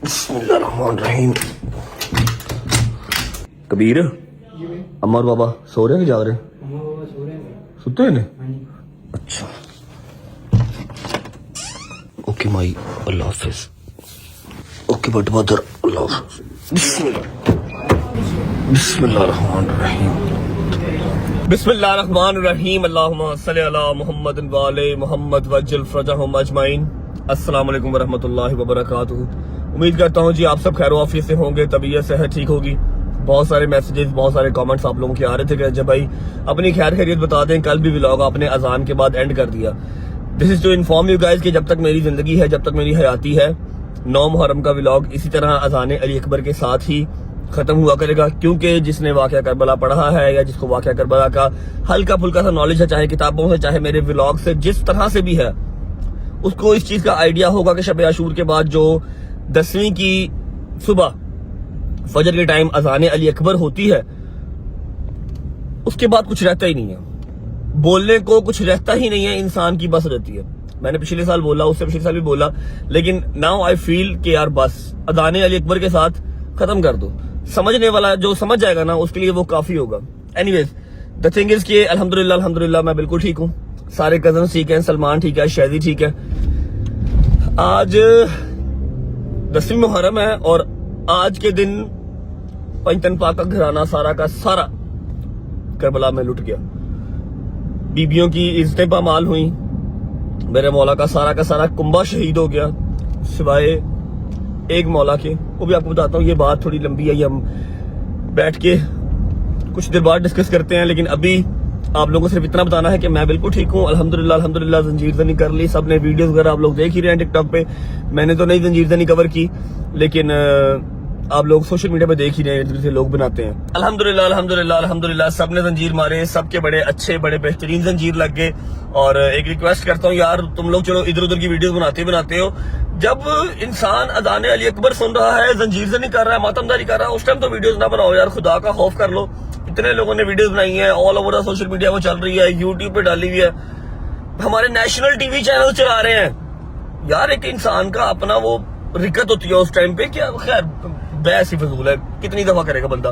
बिस्मिल्लाहिर्रहमानिर्रहीम। कबीर, अम्मा और बाबा सो रहे हैं कि जाग रहे हैं? सुते हैं ने? अच्छा, ओके माई, अल्लाह हाफिज। ओके बट मदर, अल्लाह हाफिज। बिस्मिल्लाहिर्रहमानिर्रहीम। बिस्मिल्लाहिर्रहमानिर्रहीम। अल्लाहुम्मा सल्लि अला मुहम्मद व आले मुहम्मद वज्जल फरजहुम अजमाइन। अस्सलाम वालेकुम वरहमतुल्लाहि वबरकातुहू। उम्मीद करता हूँ जी आप सब खैर आफियत से होंगे, तबीयत सेहत ठीक होगी। बहुत सारे मैसेजेस, बहुत सारे कमेंट्स आप लोगों के आ रहे थे कि जब भाई अपनी खैर खैरियत बता दें। कल भी व्लॉग आपने अजान के बाद एंड कर दिया। This is to inform you guys कि जब तक मेरी जिंदगी है, जब तक मेरी हयाती है, 9 मुहर्रम का व्लॉग इसी तरह अजान अली अकबर के साथ ही खत्म हुआ करेगा। क्योंकि जिसने वाक़या करबला पढ़ा है या जिसको वाक़या करबला का हल्का फुल्का सा नॉलेज है, चाहे किताबों से चाहे मेरे व्लॉग से, जिस तरह से भी है, उसको इस चीज का आइडिया होगा कि शब आशूर के बाद जो 10वीं की सुबह फजर के टाइम अजान अली अकबर होती है, उसके बाद कुछ रहता ही नहीं है, बोलने को कुछ रहता ही नहीं है, इंसान की बस रहती है। मैंने पिछले साल बोला, उससे पिछले साल भी बोला, लेकिन नाउ आई फील कि यार बस अजान अली अकबर के साथ खत्म कर दो। समझने वाला जो समझ जाएगा ना, उसके लिए वो काफी होगा। एनीवेज, द थिंग इज कि अल्हम्दुलिल्लाह मैं बिल्कुल ठीक हूँ। सारे कजन ठीक है, सलमान ठीक है, शहदी ठीक है। आज 10वीं मुहर्रम है और आज के दिन पंचतन पाक का घराना सारा का सारा करबला में लुट गया। बीबियों की इज्जतें पामाल हुई, मेरे मौला का सारा कुंबा शहीद हो गया, सिवाय एक मौला के। वो भी आपको बताता हूँ, ये बात थोड़ी लंबी है, ये हम बैठ के कुछ देर बाद डिस्कस करते हैं। लेकिन अभी आप लोगों को सिर्फ इतना बताना है कि मैं बिल्कुल ठीक हूँ, अल्हम्दुलिल्लाह। जंजीर ज़नी कर ली, सबने वीडियोस वगैरह आप लोग देख ही रहे हैं टिकटॉक पे। मैंने तो नहीं जंजीर ज़नी कवर की, लेकिन आप लोग सोशल मीडिया पे देख ही रहे हैं, जिसे लोग बनाते हैं। अल्हम्दुलिल्लाह सबने जंजीर मारे, सबके बड़े अच्छे बड़े बेहतरीन जंजीर लग गए। और एक रिक्वेस्ट करता हूँ यार, तुम लोग चलो इधर उधर की वीडियोस बनाते हो, जब इंसान अजान अली अकबर सुन रहा है, जंजीर ज़नी कर रहा है, मातमदारी कर रहा है, उस टाइम तो वीडियोस ना बनाओ यार, खुदा का खौफ कर लो। इतने लोगों ने वीडियोस बनाई है, ऑल ओवर सोशल मीडिया वो चल रही है, यूट्यूब पे डाली हुई है, हमारे नेशनल टीवी चैनल चला रहे हैं यार। एक इंसान का अपना वो रिकत होती है उस टाइम पे, क्या खैर बहस ही फजूल है, कितनी दफा करेगा बंदा।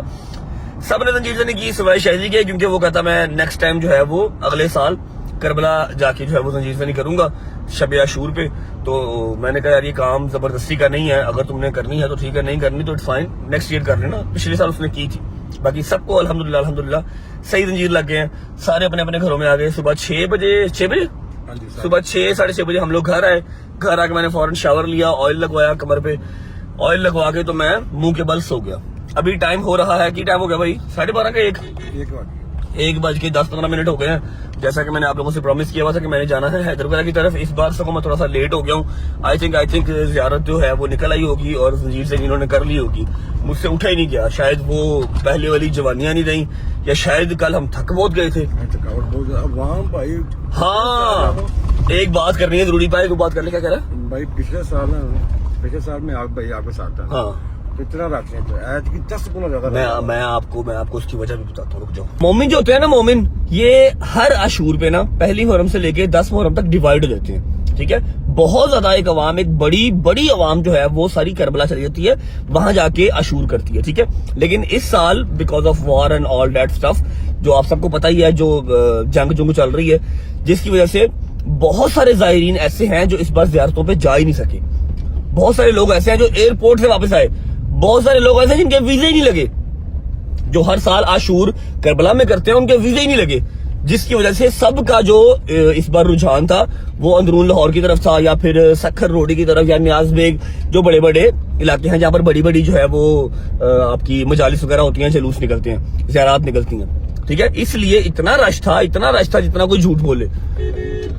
सबने जंजीर ज़नी की सिवाय शहदी के, क्योंकि वो कहता मैं नेक्स्ट टाइम जो है वो अगले साल करबला जाके जो है वो जंजीर ज़नी करूंगा शब आशूर पे। तो मैंने कहा यार ये काम जबरदस्ती का नहीं है, अगर तुमने करनी है तो ठीक है, नहीं करनी तो इट्स फाइन, नेक्स्ट ईयर कर लेना। पिछले साल उसने की थी। बाकी सबको अल्हम्दुलिल्लाह सही जंजीर लग गए हैं, सारे अपने अपने घरों में आ गए। सुबह 6 बजे सुबह 6 साढ़े 6 बजे हम लोग घर आए। घर आके मैंने फौरन शावर लिया, ऑयल लगवाया कमर पे, ऑयल लगवा के तो मैं मुंह के बल सो गया। अभी टाइम हो रहा है, कि टाइम हो गया भाई 12:30 का 1:10-15 हो गए हैं। जैसा कि मैंने आप लोगों से प्रॉमिस किया हुआ था कि मैंने जाना है हैदराबाद की तरफ। इस बार से मैं थोड़ा सा लेट हो गया हूँ। आई थिंक ज़ियारत जो है वो निकल आई होगी और जंजीर से इन्होंने कर ली होगी, मुझसे उठा ही नहीं गया। शायद वो पहले वाली जवानियां नहीं रही, या शायद कल हम थक बहुत गए थे। हाँ, एक बात करनी है जरूरी भाई, वो बात कर ले। क्या कह रहा है भाई? पिछले साल में आपके साथ था। हाँ, कितना रखते हैं तो आज की 10 गुना ज्यादा। मैं आपको उसकी वजह भी बताता हूँ, रुक जाओ। मोमिन जो होते हैं ना, मोमिन ये हर आशूर पे ना पहली मुहर्रम से लेके 10 मुहर्रम तक डिवाइड हो जाते हैं, ठीक है। बहुत ज्यादा एक अवाम, एक बड़ी अवाम जो है वो सारी करबला चली जाती है, वहां जाके आशूर करती है, ठीक है। लेकिन इस साल because of war and all that stuff, जो आप सबको पता ही है, जो जंग चल रही है, जिसकी वजह से बहुत सारे ज़ायरीन ऐसे हैं जो इस बार ज़ियारतों पे जा ही नहीं सके। बहुत सारे लोग ऐसे हैं जो एयरपोर्ट से वापस आए, बहुत सारे लोग ऐसे हैं जिनके वीजे ही नहीं लगे, जो हर साल आशूर करबला में करते हैं, उनके वीजे ही नहीं लगे, जिसकी वजह से सबका जो इस बार रुझान था वो अंदरून लाहौर की तरफ था, या फिर सखर रोडी की तरफ, या न्याज बेग, जो बड़े बड़े इलाके हैं जहाँ पर बड़ी जो है वो आपकी मजालिस वगैरह होती हैं, जुलूस निकलते हैं, ज़ियारत निकलती हैं, ठीक है। इसलिए इतना रश था जितना कोई झूठ बोले।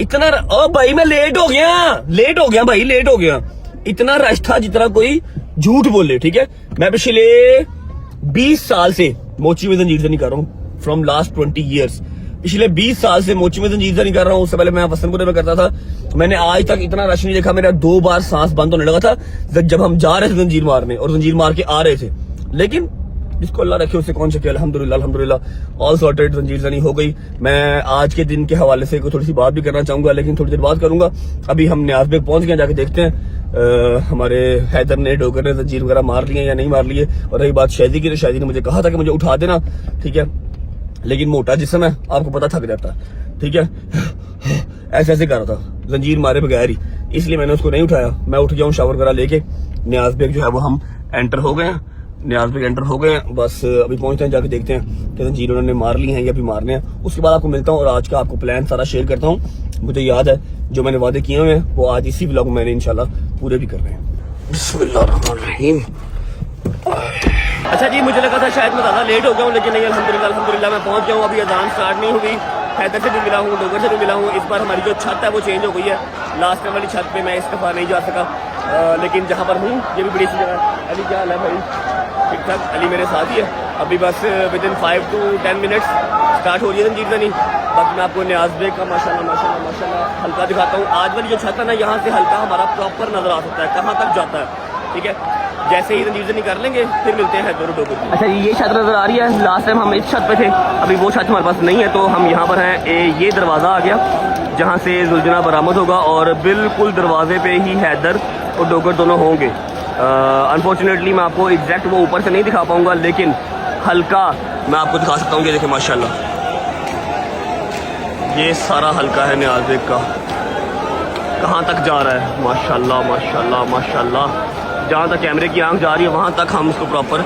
इतना ओ भाई मैं लेट हो गया। इतना रश था जितना कोई झूठ बोले, ठीक है। मैं पिछले 20 साल से मोची में जंजीर ज़नी कर रहा हूँ, फ्रॉम लास्ट 20 ईयर्स। पिछले 20 साल से मोची में जंजीर ज़नी कर रहा हूँ। उससे पहले मैं वसनपुरे में करता था। मैंने आज तक इतना रश नहीं देखा। मेरा 2 बार सांस बंद होने लगा था जब हम जा रहे थे जंजीर मारने, और जंजीर मार के आ रहे थे। लेकिन जिसको अल्लाह रखे उससे कौन सके। अल्हम्दुलिल्लाह ऑल सॉर्टेड, जंजीर ज़नी हो गई। मैं आज के दिन के हवाले से थोड़ी सी बात भी करना चाहूंगा, लेकिन थोड़ी देर बात करूंगा। अभी हम न्याज बेग पहुंच गए, जाके देखते हैं ہمارے حیدر نے ڈوگر نے زنجیر وغیرہ مار لیے یا نہیں مار لیے. اور رہی بات شہزی کی، تو شہزی نے مجھے کہا تھا کہ مجھے اٹھا دینا، ٹھیک ہے، لیکن موٹا جسم ہے، آپ کو پتا تھک جاتا ہے، ٹھیک ہے، ایسے ایسے کر رہا تھا زنجیر مارے بغیر ہی، اس لیے میں نے اس کو نہیں اٹھایا. میں اٹھ گیا ہوں شاور وغیرہ لے کے. نیاز بیگ جو ہے وہ ہم انٹر ہو گئے ہیں، نیاز بیگ انٹر ہو گئے ہیں، بس ابھی پہنچتے ہیں، جا کے دیکھتے ہیں کہ زنجیر انہوں نے مار لی ہیں یا بھی مارنے ہیں. اس کے بعد آپ کو ملتا ہوں اور آج کا آپ کو پلان سارا شیئر کرتا ہوں. مجھے یاد ہے جو میں نے وعدے کیے ہوئے ہیں وہ آج اسی ولاگ میں نے انشاءاللہ پورے بھی کر رہے ہیں. بسم اللہ الرحمن الرحیم. اچھا جی، مجھے لگا تھا شاید میں زیادہ لیٹ ہو گیا ہوں، لیکن نہیں، الحمدللہ میں پہنچ گیا ہوں. ابھی اذان سٹارٹ نہیں ہوئی. حیدر سے بھی ملا ہوں، ڈوگر سے بھی ملا ہوں. اس بار ہماری جو چھت ہے وہ چینج ہو گئی ہے. لاسٹ ٹائم والی چھت پہ میں اس دفعہ نہیں جا سکا، لیکن جہاں پر ہوں یہ بھی بڑی سی جگہ ہے. علی کیا حال ہے بھائی؟ ٹھیک ٹھاک. علی میرے ساتھ ہی ہے. ابھی بس within 5 to 10 minutes start ہو رہی ہے زنجیر زنی. باقی میں آپ کو نیاز بیگ کا ماشاءاللہ ہلکا دکھاتا ہوں. آج والی جو چھت ہے نا، یہاں سے ہلکا ہمارا پراپر نظر آ سکتا ہے کہاں تک جاتا ہے، ٹھیک ہے. جیسے ہی زنجیر زنی کر لیں گے پھر ملتے ہیں حیدر ڈوگر. اچھا جی، یہ چھت نظر آ رہی ہے. لاسٹ ٹائم ہم اس چھت پہ تھے، ابھی وہ چھت ہمارے پاس نہیں ہے، تو ہم یہاں پر ہیں. یہ دروازہ آ گیا جہاں سے زلجنا برآمد ہوگا، اور بالکل دروازے پہ ہی حیدر اور ڈوگر دونوں ہوں گے. انفارچونیٹلی میں آپ کو ایگزیکٹ وہ اوپر سے نہیں دکھا پاؤں گا، لیکن ہلکا میں آپ کو دکھا سکتا ہوں. یہ دیکھیں ماشاءاللہ، یہ سارا ہلکا ہے نیاز بیگ کا. کہاں تک جا رہا ہے، ماشاءاللہ ماشاءاللہ ماشاءاللہ. جہاں تک کیمرے کی آنکھ جا رہی ہے وہاں تک ہم اس کو پراپر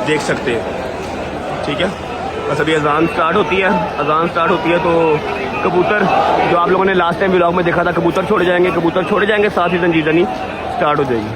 دیکھ سکتے ہیں، ٹھیک ہے. بس ابھی اذان سٹارٹ ہوتی ہے تو کبوتر جو آپ لوگوں نے لاسٹ ٹائم ولاگ میں دیکھا تھا، کبوتر چھوڑے جائیں گے، ساتھ ہی زنجیر زنی سٹارٹ ہو جائے گی.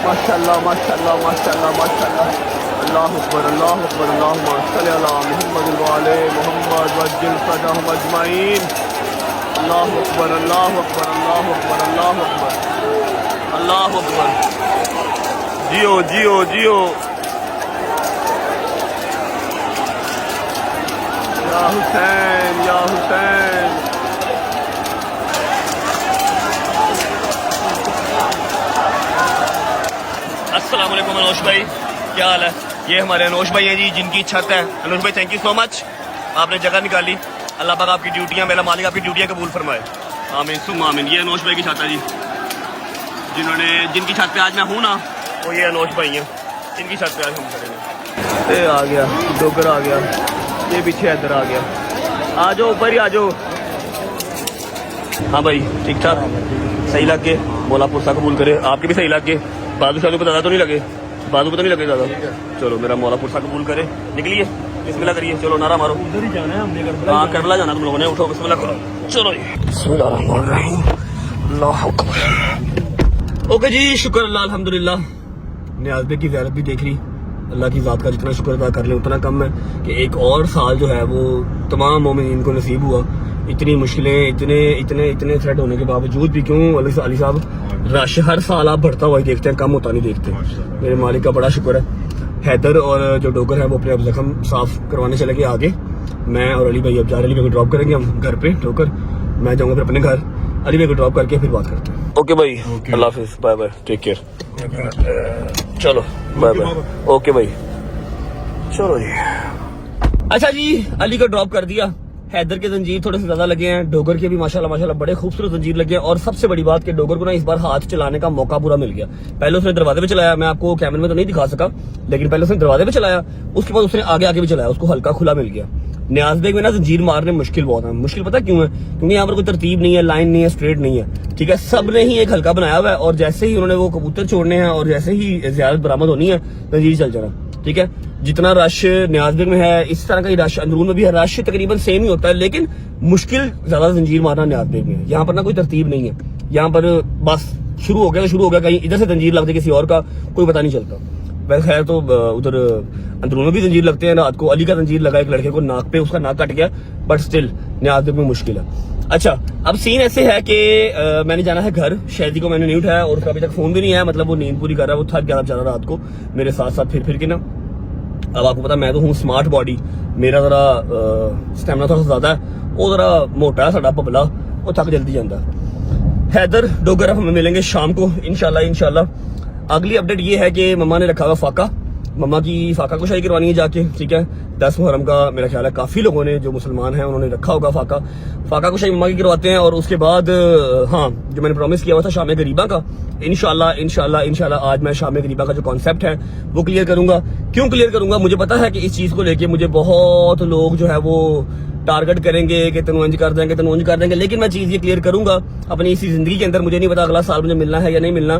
ماشاءاللہ. اللہ اکبر اللہم صل علی محمد وعلی محمد وعجل فرجہم اجمعین. اللہ اکبر اللہ اکبر اللہ اکبر اللہ اکبر اللہ اکبر. جیو جیو جیو. یا حسین یا حسین. السلام علیکم انوش بھائی، کیا حال ہے؟ یہ ہمارے انوش بھائی ہیں جی، جن کی چھت ہے. انوش بھائی تھینک یو سو مچ، آپ نے جگہ نکالی. اللہ پاک آپ کی ڈیوٹیاں، میرا مالک آپ کی ڈیوٹیاں قبول فرمائے. آمین ثم آمین. یہ انوش بھائی کی چھت ہے جی، جن کی چھت پہ آج میں ہوں نا، وہ یہ انوش بھائی ہیں، جن کی چھت پہ آج ہم کھڑے ہیں. یہ آ گیا ڈوگر، آ گیا یہ پیچھے ادھر آ گیا. آ جاؤ اوپر ہی آ جاؤ. ہاں بھائی ٹھیک ٹھاک، صحیح لگ کے مولا پرسا قبول کرے. آپ کے بھی صحیح لگ کے. بازو شادو پہ زیادہ تو نہیں لگے، بازو پہ تو نہیں لگے زیادہ. چلو میرا مولا پرسا قبول کرے. نکلیے بسم اللہ کریے. چلو نعرہ مارو. ادھر ہی جانا ہے ہم نے، ہاں کربلا جانا تم لوگوں نے. اٹھو بسم اللہ کرو. چلو جی بسم اللہ الرحمن الرحیم. اللہ اکبر. اوکے جی، شکر اللہ الحمدللہ. نیاز بیگ کی زیارت بھی دیکھ لی. اللہ کی ذات کا جتنا شکر ادا کر لیں اتنا کم ہے کہ ایک اور سال جو ہے وہ تمام مومنین کو نصیب ہوا. اتنی مشکلیں، اتنے تھریٹ ہونے کے باوجود بھی، کیوں علی صاحب، رش ہر سال آپ بڑھتا ہوا ہی دیکھتے ہیں، کم ہوتا نہیں دیکھتے. میرے مالک کا بڑا شکر ہے. حیدر اور جو ڈوگر ہے وہ اپنے اب زخم صاف کروانے چلے گئے آگے. میں اور علی بھائی اب جا رہے، علی بھائی کو ڈراپ کریں گے ہم گھر پہ ڈوگر. میں جاؤں گا پھر اپنے گھر، علی بھائی کو ڈراپ کر کے پھر بات کرتے ہیں. اوکے بھائی، اللہ حافظ، بائے بائے، ٹیک کیئر. چلو بائے بائے. اوکے بھائی چلو جی. اچھا جی، علی کو ڈراپ کر دیا. حیدر کے زنجیر تھوڑے سے زیادہ لگے ہیں, ڈوگر کے بھی ماشاءاللہ بڑے خوبصورت زنجیر لگے ہیں. اور سب سے بڑی بات کہ ڈوگر کو نا اس بار ہاتھ چلانے کا موقع پورا مل گیا. پہلے اس نے دروازے پہ چلایا, میں آپ کو کیمرے میں تو نہیں دکھا سکا, لیکن پہلے اس نے دروازے پہ چلایا, اس کے بعد اس نے آگے بھی چلایا, اس کو ہلکا کھلا مل گیا. نیاز بیگ میں نا زنجیر مارنے مشکل بہت ہے. مشکل پتہ کیوں ہے؟ کیونکہ یہاں پر کوئی ترتیب نہیں ہے, لائن نہیں ہے, اسٹریٹ نہیں ہے, ٹھیک ہے. سب نے ہی ایک ہلکا بنایا ہوا ہے, اور جیسے ہی انہوں نے وہ کبوتر چھوڑنے ہیں اور جیسے ہی زیارت برآمد ہونی ہے زنجیر چل جانا, ٹھیک ہے. جتنا رش نیاز بیگ میں ہے اس طرح کا ہی رش اندرون میں بھی ہے. رش تقریباً سیم ہی ہوتا ہے, لیکن مشکل زیادہ زنجیر مارنا نیاز بیگ میں ہے. یہاں پر نا کوئی ترتیب نہیں ہے, یہاں پر بس شروع ہو گیا, کہیں ادھر سے زنجیر لگ جائے کسی اور کا کوئی پتہ نہیں چلتا. ویسے خیر تو ادھر اندرون میں بھی زنجیر لگتے ہیں. رات کو علی کا زنجیر لگا ایک لڑکے کو ناک پہ, اس کا ناک کٹ گیا, بٹ اسٹل نیاز بیگ میں مشکل ہے. اچھا اب سین ایسے ہے کہ میں نے جانا ہے گھر. شہدی کو میں نے نہیں اٹھایا اور اس کا ابھی تک فون بھی نہیں آیا, مطلب وہ نیند پوری کر رہا ہے, وہ تھک گیا بیچارہ رات کو میرے ساتھ ساتھ پھر کے نا. اب آپ کو پتا میں تو ہوں اسمارٹ باڈی, میرا ذرا اسٹیمنا تھوڑا زیادہ ہے, وہ ذرا موٹا ہے ساڈا پبلا, وہ تھک جلدی جاتا ہے. حیدر ڈوگر اب ہمیں ملیں گے شام کو انشاءاللہ. اگلی اپڈیٹ یہ ہے کہ مما نے رکھا ہوا فاقہ, مما کی فاقہ کشائی کروانی ہے جا کے, ٹھیک ہے. 10 محرم کا میرا خیال ہے کافی لوگوں نے جو مسلمان ہیں انہوں نے رکھا ہوگا فاقہ کشائی مما کی کرواتے ہیں. اور اس کے بعد ہاں جو میں نے پرومس کیا ہوا تھا شام غریبہ کا, انشاءاللہ آج میں شام غریبہ کا جو کانسیپٹ ہے وہ کلیئر کروں گا. کیوں کلیئر کروں گا؟ مجھے پتا ہے کہ اس چیز کو لے کے مجھے بہت لوگ جو ہے وہ ٹارگٹ کریں گے کہ تنوج کر دیں گے, لیکن میں چیز یہ کلیئر کروں گا اپنی اسی زندگی کے اندر. مجھے نہیں پتا اگلا سال مجھے ملنا ہے یا نہیں ملنا,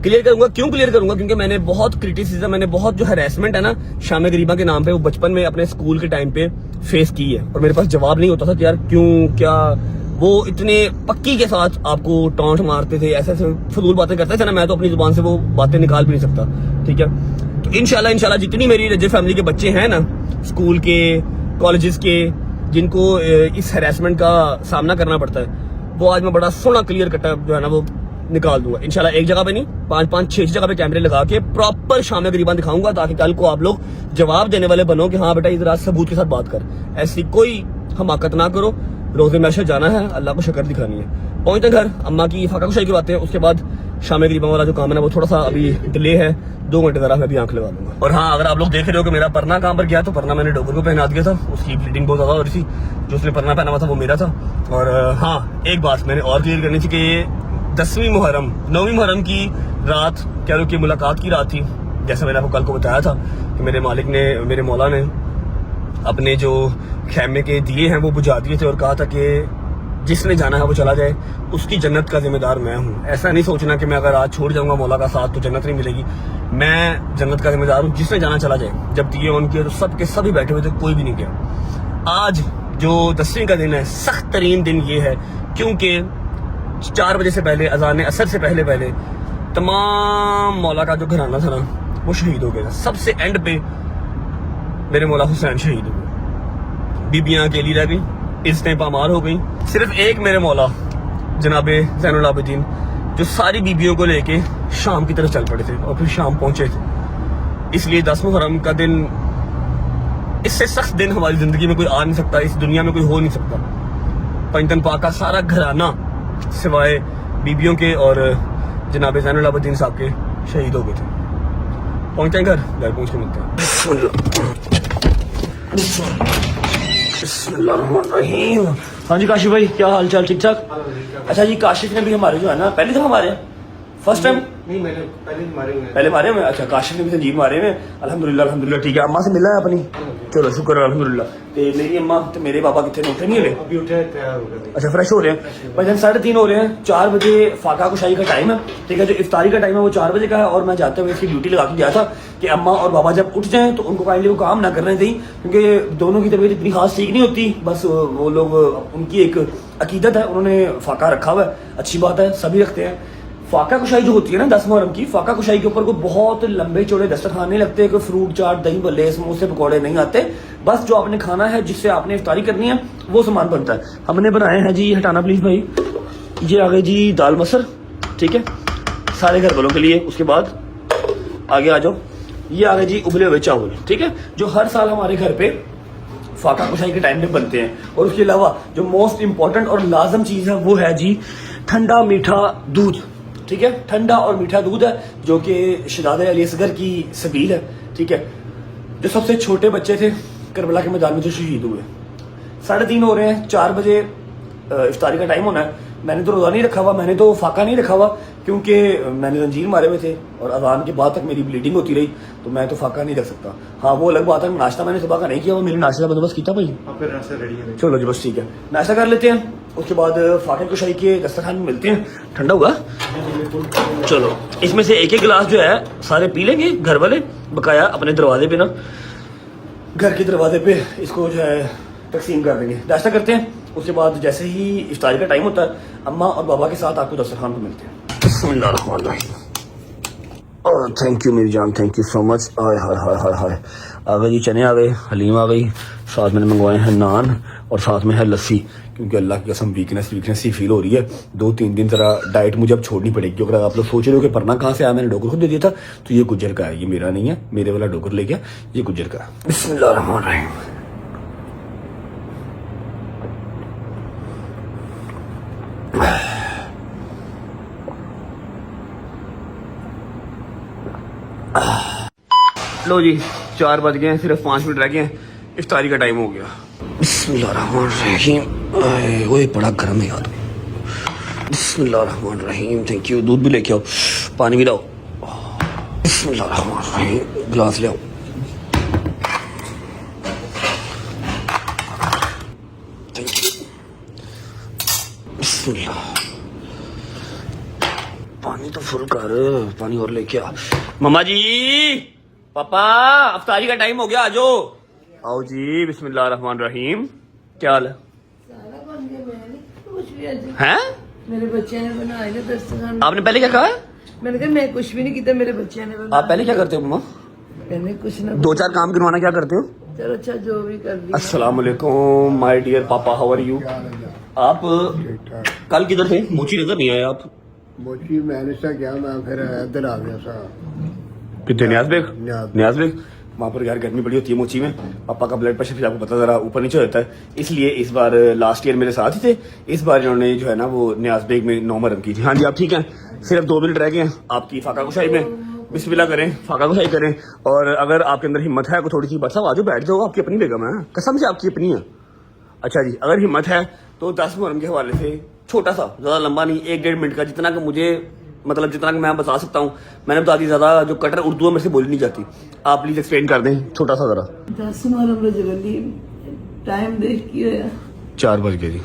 کلیئر کروں گا. کیوں کلیئر کروں گا؟ کیونکہ میں نے بہت کرٹیسزم, میں نے بہت جو ہراسمنٹ ہے نا شام غریبہ کے نام پہ, وہ بچپن میں اپنے اسکول کے ٹائم پہ فیس کی ہے, اور میرے پاس جواب نہیں ہوتا تھا کہ یار کیوں, کیا. وہ اتنے پکی کے ساتھ آپ کو ٹانٹ مارتے تھے, ایسے فضول باتیں کرتے تھے نا, میں تو اپنی زبان سے وہ باتیں نکال بھی نہیں سکتا, ٹھیک ہے. تو انشاءاللہ جتنی میری رجب فیملی کے بچے ہیں نا اسکول کے, کالجز کے, جن کو اس ہراسمنٹ کا سامنا کرنا پڑتا ہے, وہ آج میں بڑا سونا کلیئر کٹا جو ہے نا وہ نکال دوں گا انشاءاللہ. ایک جگہ پہ نہیں, 5-6 جگہ پہ کیمرے لگا کے پراپر شام غریبہ دکھاؤں گا, تاکہ کل کو آپ لوگ جواب دینے والے بنو کہ ہاں بیٹا ادھر ثبوت کے ساتھ بات کر. ایسی کوئی حماقت نہ کرو. روزے میشر جانا ہے, اللہ کو شکر دکھانی ہے. پہنچتے گھر اما کی فاقہ کشائی کرواتے ہیں, اس کے بعد شام غریبہ والا جو کام ہے وہ تھوڑا سا ابھی ڈیلے ہے, 2 گھنٹے ذرا میں بھی آنکھ لگا دوں گا. اور ہاں اگر آپ لوگ دیکھ رہے ہو کہ میرا پرنا کہاں پر گیا, تو پرنا میں نے ڈوگر کو پہنا دیا تھا, اس کی بلیڈنگ بہت زیادہ ہو رہی تھی. جو اس نے پرنا پہنا ہوا تھا وہ میرا تھا. اور ہاں ایک بات میں نے اور کلیئر کرنی تھی کہ 9 محرم کی رات کہہ لو کہ ملاقات کی رات تھی. جیسا میں نے آپ کو کل کو بتایا تھا کہ میرے مالک نے, میرے مولا نے اپنے جو خیمے کے دیے ہیں وہ بجھا دیے تھے, اور کہا تھا کہ جس نے جانا ہے وہ چلا جائے, اس کی جنت کا ذمہ دار میں ہوں. ایسا نہیں سوچنا کہ میں اگر آج چھوڑ جاؤں گا مولا کا ساتھ تو جنت نہیں ملے گی. میں جنت کا ذمہ دار ہوں, جس نے جانا چلا جائے. جب دیے آن کیے تو سب کے سبھی بیٹھے ہوئے تھے, کوئی بھی نہیں گیا. آج جو 10ویں کا دن ہے, سخت ترین دن یہ ہے کیونکہ 4 بجے سے پہلے, اذان عصر سے پہلے تمام مولا کا جو گھرانہ تھا نا وہ شہید ہو گیا تھا. سب سے اینڈ پہ میرے مولا حسین شہید ہو گئے, بیبیاں اکیلی رہ گئیں, عزتیں پامال ہو گئیں. صرف ایک میرے مولا جناب زین العابدین جو ساری بیبیوں کو لے کے شام کی طرف چل پڑے تھے اور پھر شام پہنچے تھے. اس لیے 10 محرم کا دن, اس سے سخت دن ہماری زندگی میں کوئی آ نہیں سکتا, اس دنیا میں کوئی ہو نہیں سکتا. پنجتن پاک کا سارا گھرانہ سوائے بیبیوں کے اور جناب زین العابدین صاحب کے شہید ہو گئے تھے. پہنچتے ہیں گھر پہنچ کے ملتے ہیں. بسم اللہ الرحمن الرحیم. ہاں جی کاشف بھائی کیا حال چال, ٹھیک ٹھاک؟ اچھا جی کاشف نے بھی ہمارے جو ہے نا پہلی دفعہ مارے, فرسٹ ٹائم نہیں, میں نے پہلے مارے ہوئے. اچھا کاشف نے بھی سنجیب مارے ہوئے, الحمدللہ. ٹھیک ہے, اماں سے ملنا ہے اپنی, چلو شکر ہے الحمدللہ. میری اماں تو میرے پاپا کتنے اٹھے نہیں ہوئے, اچھا فریش ہو رہے ہیں. بھائی 3:30 ہو رہے ہیں, 4 بجے فاقہ کشائی کا ٹائم ہے, ٹھیک ہے. جو افطاری کا ٹائم ہے وہ 4 بجے کا ہے, اور میں جاتے ہوئے اس کی ڈیوٹی لگا کے گیا تھا کہ اماں اور بابا جب اٹھ جائیں تو ان کو کائنڈلی وہ کام نہ کرنے دیں, کیونکہ دونوں کی طبیعت اتنی خاص ٹھیک نہیں ہوتی. بس وہ لوگ, ان کی ایک عقیدت ہے, انہوں نے فاقہ رکھا ہوا ہے, اچھی بات ہے, سبھی رکھتے ہیں. فاقہ کشائی جو ہوتی ہے نا 10 محرم کی, فاقہ کشائی کے اوپر کوئی بہت لمبے چوڑے دسترخوان نہیں لگتے, کوئی فروٹ چاٹ, دہی بھلے, سموسے, پکوڑے نہیں آتے. بس جو آپ نے کھانا ہے, جس سے آپ نے افطاری کرنی ہے, وہ سامان بنتا ہے. ہم نے بنائے ہیں جی, ہٹانا پلیز بھائی, یہ آ گئے جی دال مسر, ٹھیک ہے, سارے گھر والوں کے لیے. اس کے بعد آگے آ جاؤ, یہ آ گئے جی ابلے ہوئے چاول, ٹھیک ہے, جو ہر سال ہمارے گھر پہ فاقہ کشائی کے ٹائم پہ بنتے ہیں. اور اس کے علاوہ جو موسٹ امپورٹنٹ اور لازم چیز ہے وہ ہے جی ٹھنڈا میٹھا دودھ, ٹھیک ہے. ٹھنڈا اور میٹھا دودھ ہے جو کہ شہزادہ علی اصغر کی سبیل ہے, ٹھیک ہے, جو سب سے چھوٹے بچے تھے کربلا کے میدان میں جو شہید ہوئے. 3:30 हो रहे हैं, 4 बजे इफ्तारी का टाइम होना है। मैंने तो रोज़ा नहीं रखा हुआ, मैंने तो फाका नहीं रखा हुआ क्योंकि मैंने जंजीर मारे हुए थे और अजान के बाद तक मेरी ब्लीडिंग होती रही, तो मैं तो फाका नहीं रख सकता। हाँ वो अलग बात है, नाश्ता मैंने सुबह का नहीं किया, वो मेरे नाश्ते का बंदोबस्त किया भाई। फिर नाश्ता रेडी है। चलो जी बस ठीक है, नाश्ता कर लेते हैं, उसके बाद फाके कुशाई के दस्तरखान में मिलते हैं। ठंडा हुआ चलो, इसमें से एक गिलास जो है सारे पी लेंगे घर वाले, बकाया अपने दरवाजे पे ना, घर के दरवाजे पे इसको जो है तकसीम कर देंगे। नाश्ता करते हैं, उसके बाद जैसे ही इफ्तारी का टाइम होता है अम्मा और बाबा के साथ आपको दस्तरखान पे मिलते हैं। थैंक यू मेरी जान, थैंक यू सो मच। हाय हाय हाय हाय हाय, आ गए जी चने, आ गए हलीम, आ गई, साथ मैंने मंगवाए हैं नान और साथ में है लस्सी, क्योंकि अल्लाह की कसम वीकनेस ही फील हो रही है। 2-3 दिन जरा डाइट मुझे अब छोड़नी पड़ेगी। अगर आप लोग सोच रहे हो कि पढ़ना कहाँ से आया, मैंने डोगर को दे दिया था, तो ये गुज्जर का है, ये मेरा नहीं है, मेरे वाला डोगर ले गया, ये गुज्जर का है। बिस्मिल्लाहिर्रहमानिर्रहीम। लो जी 4 बज गए हैं, सिर्फ 5 मिनट रह गए हैं, इफ्तारी का टाइम हो गया। बिस्मिल्लाहिर्रहमानिर्रहीम। ओए बड़ा गर्म है यार। बिस्मिल्लाहिर्रहमानिर्रहीम। थैंक यू, दूध भी लेके आओ, पानी भी लाओ। बिस्मिल्लाहिर्रहमानिर्रहीम, गिलास ले आओ। Thank you. बिस्मिल्लाह, पानी तो फुल कर, पानी और लेके आ। मम्मा जी, पापा, इफ्तारी का टाइम हो गया, आ जाओ। आओ जी, बिस्मिल्लाहिर्रहमानिर्रहीम। क्या हाल है? सारा बन गया, मैंने कुछ भी आज हैं? मेरे बच्चे ने बनाए ना दस्तरखान। आपने पहले क्या कहा है? मैंने कहा मैं कुछ भी नहीं किया, मेरे बच्चे ने बनाया। आप पहले क्या करते हो मम्मा? मैंने कुछ ना 2-4 काम करवाना क्या करते हो? चलो अच्छा जो भी कर दिया। अस्सलाम वालेकुम माय डियर पापा, हाउ आर यू? आप कल किधर थे? मोची नजर नहीं आए आप। मोची मैंने सा क्या, मैं फिर इधर आ गया सा। कितने न्याज बेग? न्याज। न्याज बेग वहाँ पर यार गर्मी बड़ी होती है मोची में, पापा का ब्लड प्रेशर फिर आपको पता जरा ऊपर नीचे होता है, इसलिए इस बार लास्ट ईयर मेरे साथ ही थे, इस बार इन्होंने जो है ना वो न्याज बेग में 9 रन की थी। हाँ जी आप ठीक हैं, सिर्फ 2 मिनट रह गए हैं आपकी फाका कुशाई में। बिस्मिल्लाह करें, फाका कुशाई करें, और अगर आपके अंदर हिम्मत है, थोड़ी सी बस आ जाओ, बैठ जाओ, आपकी अपनी बेगम है, कसम से आपकी अपनी है। अच्छा जी, अगर हिम्मत है तो 10 मुहर्रम के हवाले से छोटा सा, ज्यादा लंबा नहीं, 1-1.5 मिनट का, जितना कि मुझे मतलब जितना कि मैं बता सकता हूँ मैंने बता दी, ज्यादा जो कटर उर्दू में से बोली नहीं जाती, आप प्लीज एक्सप्लेन कर दें छोटा सा जरा। 10 मुहर्रम रजबी टाइम देख के 4 बज गए जी।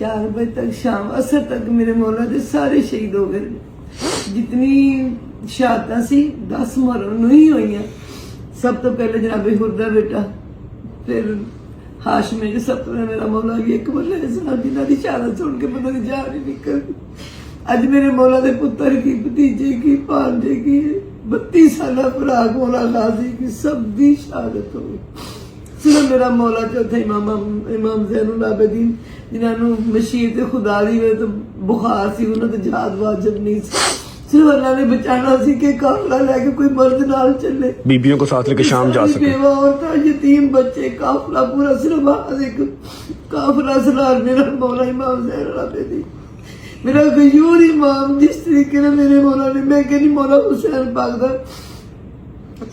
4 बजे तक शाम असर तक मेरे मौला दे सारे शहीद हो गए। जितनी शहादतां सी 10 मुहर्रम ਨੂੰ ही हुई। सब तो पहले जनाबे हुरदा बेटा, फिर हाशमे जो सब तो मेरा मौला भी एक बल्ले जिन्हों की शहादत सुन के पता नहीं जा नहीं निकल। अज मेरे मौला दे पुत्र की, भतीजे की, भांजे की, 32 साल भरा मौला गाजी की, सब दी शहादत हो गई। सिर्फ मेरा मौला चौथा इमाम ज़ैनुल आबिदीन जिन्होंने मशीर खुदा दी वे तो बुखार सी, उन्होंने तो जहाज वाजिब नहीं सी, सिर्फ अल्लाह ने बचाना सी कि काफिला लेके कोई मर्द नाल चले, बीबियों को साथ लेके शाम जा सके। बेवा औरतां, यतीम बच्चे, काफिला पूरा सिर्फ आज एक काफिला सलार मेरा मौला इमाम ज़ैनुल आबिदीन, मेरा गयूर इमाम। जिस तरीके ने मेरे मौला ने, मैं कहनी मौला हुसैन पाक दा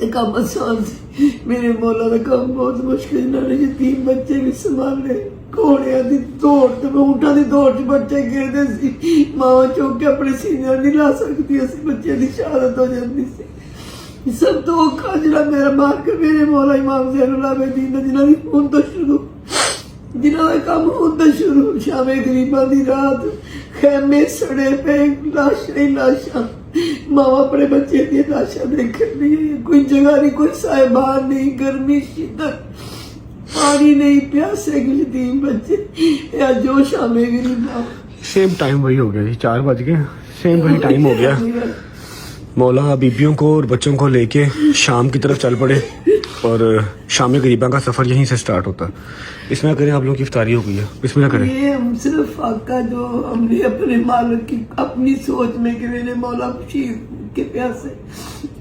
काम आसान सी, मेरे मौला का काम बहुत मुश्किल। इन्होंने यतीम बच्चे भी संभाले, घोड़िया की दौड़ ते ऊंटा की दौड़ च बच्चे गिरते सी, मां चुक के अपने सीने नहीं ला सकती, बच्चे की शहादत हो जाती सी। सब तो औखा जिहड़ा मेरा मार के मेरे मौला इमाम ज़ैनुल आबिदीन दा, जिन्हां दी हुण तो शुरू, जिन्हां दा काम हुण तो शुरू, शामे गरीबां दी रात, खेमे सड़े पे, लाशां ही लाशां, माँ अपने बच्चे की लाशां देख रही है, कोई जगह नहीं, कोई साहिबान नहीं, गर्मी शिद्दत, पानी नहीं, प्यासे के यतीम बच्चे, या जो शामे गरीबा। सेम टाइम वही हो गया जी, 4 बज गए, सेम वही टाइम हो गया। मौला बीबियों को और बच्चों को लेके शाम की तरफ चल पड़े, और शाम गरीबा का सफर यहीं से स्टार्ट होता है। इसमें करें, आप लोगों की इफ्तारी हो गई है, बिस्मिल्लाह करें। ये हम सिर्फ फाका जो हमने अपने मालिक की अपनी सोच में कि मेरे मौला शीर के प्यासे,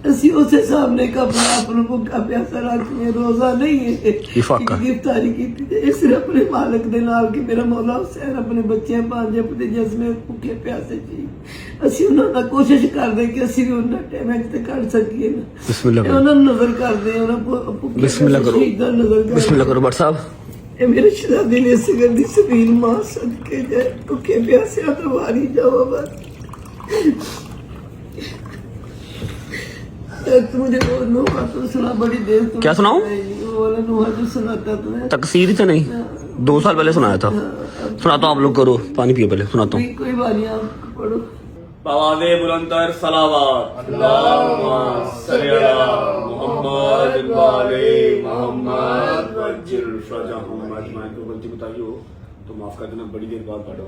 असी उस सामने का अपने आप भूखा प्यासा रखते, रोजा नहीं है इफ्तारी की, सिर्फ अपने मालिक दे नाल कि मेरा मौला हुसैन अपने बच्चे भांजे भतीजे में भूखे प्यासे जी, ਅਸੀਂ ਉਹਨਾਂ ਦਾ ਕੋਸ਼ਿਸ਼ ਕਰਦੇ ਕਿ ਅਸੀਂ ਵੀ ਉਹਨਾਂ ਟਾਈਮ ਤੇ ਕਰ ਸਕੀਏ ਨਾ। ਬਿਸਮਿਲ੍ਲਾ ਕਰੋ, ਉਹਨਾਂ ਨੂੰ ਨਜ਼ਰ ਕਰਦੇ, ਉਹਨਾਂ ਕੋ ਬਿਸਮਿਲ੍ਲਾ ਕਰੋ, ਨਜ਼ਰ ਬਿਸਮਿਲ੍ਲਾ ਕਰੋ। ਬਟ ਸਾਹਿਬ ਇਹ ਮੇਰੇ ਸ਼ਹਿਜ਼ਾਦੇ ਨੇ ਸਿਗਰ ਦੀ ਸਬੀਲ ਮਾਂ ਸਦਕੇ ਜਾਏ ਭੁੱਖੇ ਪਿਆਸਿਆਂ ਤੋਂ ਵਾਰੀ ਜਾਵਾ ਬਸ तू मुझे वो नोहा तो सुना बड़ी देर तो क्या सुनाऊं? वो वाला नोहा जो सुनाता तुम्हें तकसीर ही तो नहीं, 2 साल पहले सुनाया था। सुनाता हूँ, आप लोग करो, पानी पियो पहले, सुनाता हूँ। कोई बात नहीं, आप पढ़ो। आवाज़े बुलंदतर सलावत अल्लाहुम्मा सल्ली अला मुहम्मद वाले मुहम्मद वज्जिल फरजहुम अजमाइन। को गलती बताई हो तो माफ कर देना, बड़ी देर बाद पढ़ो।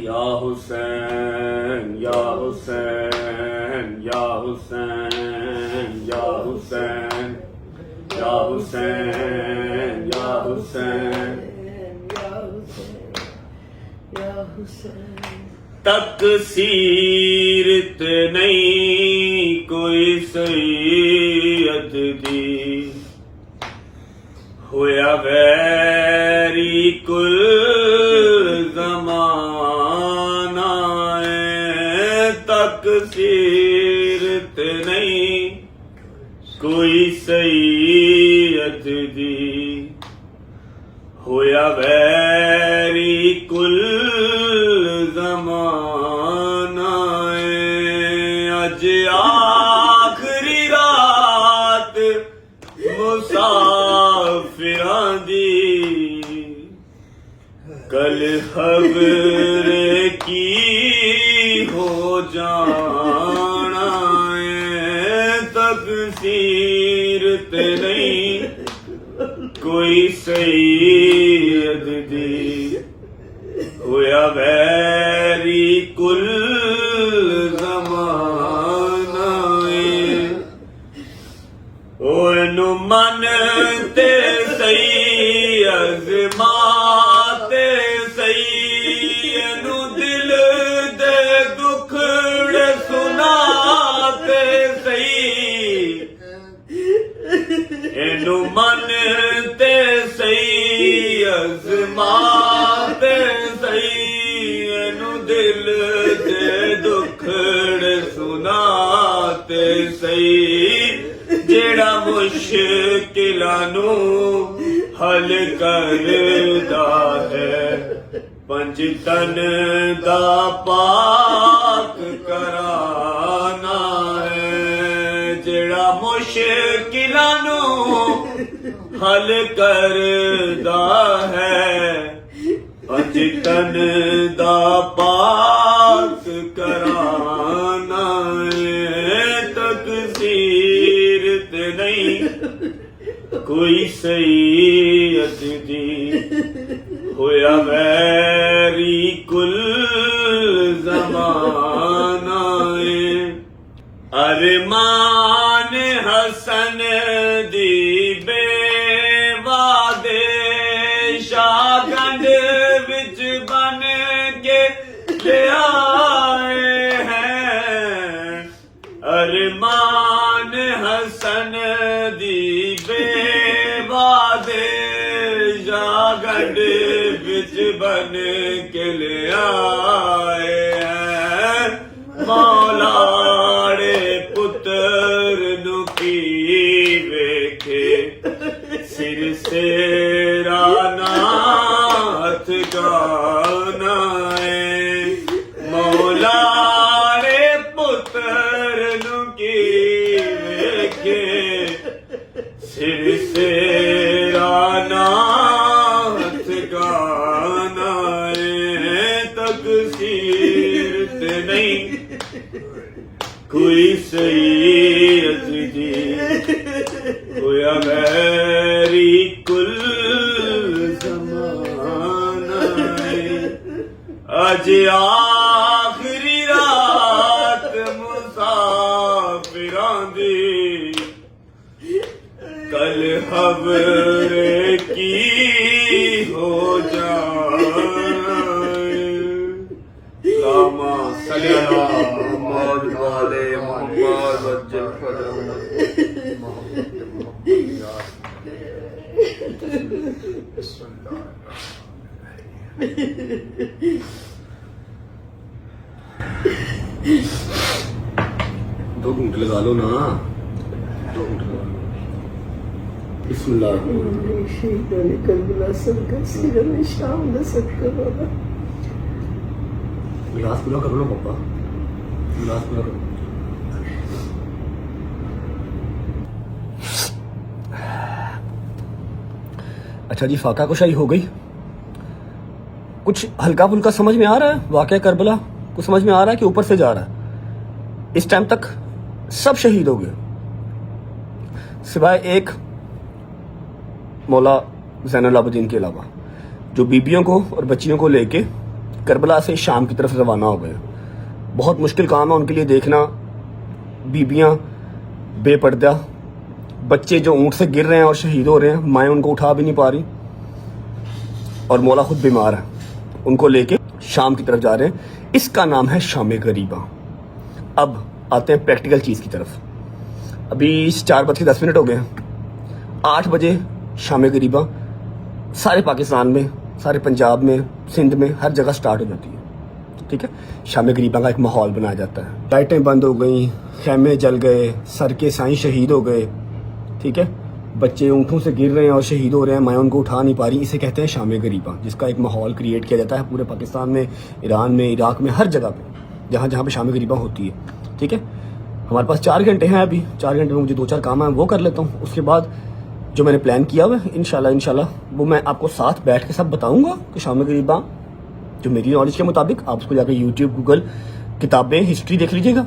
या हुसैन या हुसैन या हुसैन या हुसैन या हुसैन या हुसैन या हुसैन। तकसीरत नहीं कोई सैयद दी, होया वैरी कुल ज़माना है। तकसीरत नहीं कोई सैयद दी, होया वैरी कुल ज़माना है। अज आखरी रात मुसाफिरां दी, कल खबर की हो जाना है। तकसीरत नहीं कोई सैयद दी, होया वैरी कुल ज़माना है। ओनू मन ते सही अज़माते सही, एनू दिल दे दुखड़े सुनाते सही। एनू मन ते सही अज़माते सही, एनू दिल दे दुखड़े सुनाते सही। जेड़ा मुश्किलां नू हल करदा है, पंज तन दा पाक कराना है। जेड़ा मुश्किलां नू हल करदा है, पंज तन दा पाक कराना है। तकसीरत नहीं कोई सैयद दी, होया वैरी कुल ज़माना है। अरमान हसन दी बेवादे शागंड विच बन के ले आए हैं। अरमान हसन दी बेवादे शागंड विच बन के ले आए हैं। मौलाड़े पुत्र नु की वेखे, सिर सेरा नाथ गाना है। मौलाड़े पुत्र नु की वेखे, सिर सेरा नाथ गाना है। तकसीरत नहीं कोई सैयद दी, होया वैरी कुल ज़माना है। अज आखरी रात मुसाफिरां दी, कल खबर की हो जाए। लामा सल्ली अला मुहम्मद वाले मुहम्मद वज्जिल फरजहुम। दो घंटे लगा लो ना, 2 घंटे लगा लो। بسم اللہ. شہیدوں نے کربلا صدقہ سیروں میں شام دا صدقہ بابا. گلاس پورا کرو نا پاپا, گلاس پورا کرو. اچھا جی, فاقہ کشائی ہو گئی. کچھ ہلکا پھلکا سمجھ میں آ رہا ہے واقعہ کربلا, کچھ سمجھ میں آ رہا ہے کہ اوپر سے جا رہا ہے. اس ٹائم تک سب شہید ہو گئے سوائے ایک مولا زین العابدین کے علاوہ, جو بیبیوں کو اور بچیوں کو لے کے کربلا سے شام کی طرف روانہ ہو گئے. بہت مشکل کام ہے ان کے لیے دیکھنا, بیبیاں بے پردہ, بچے جو اونٹ سے گر رہے ہیں اور شہید ہو رہے ہیں, مائیں ان کو اٹھا بھی نہیں پا رہی, اور مولا خود بیمار ہے, ان کو لے کے شام کی طرف جا رہے ہیں. اس کا نام ہے شام غریباں. اب آتے ہیں پریکٹیکل چیز کی طرف. ابھی 4:10 ہو گئے ہیں. 8 بجے شام غریباں سارے پاکستان میں, سارے پنجاب میں, سندھ میں, ہر جگہ سٹارٹ ہو جاتی ہے. ٹھیک ہے, شام غریباں کا ایک ماحول بنایا جاتا ہے. لائٹیں بند ہو گئیں, خیمے جل گئے, سر کے سائیں شہید ہو گئے. ٹھیک ہے, بچے اونٹوں سے گر رہے ہیں اور شہید ہو رہے ہیں, مائیں ان کو اٹھا نہیں پا رہی. اسے کہتے ہیں شام غریباں, جس کا ایک ماحول کریٹ کیا جاتا ہے پورے پاکستان میں, ایران میں, عراق میں, ہر جگہ پہ جہاں جہاں پہ شام غریباں ہوتی ہے. ٹھیک ہے, ہمارے پاس 4 گھنٹے ہیں ابھی. 4 گھنٹے میں مجھے 2-4 کام ہیں, وہ کر لیتا ہوں. اس کے بعد جو میں نے پلان کیا ہوا ہے انشاءاللہ وہ میں آپ کو ساتھ بیٹھ کے سب بتاؤں گا کہ شام غریباں جو میری نالج کے مطابق, آپ اس کو جا کے یوٹیوب, گوگل, کتابیں, ہسٹری دیکھ لیجیے گا.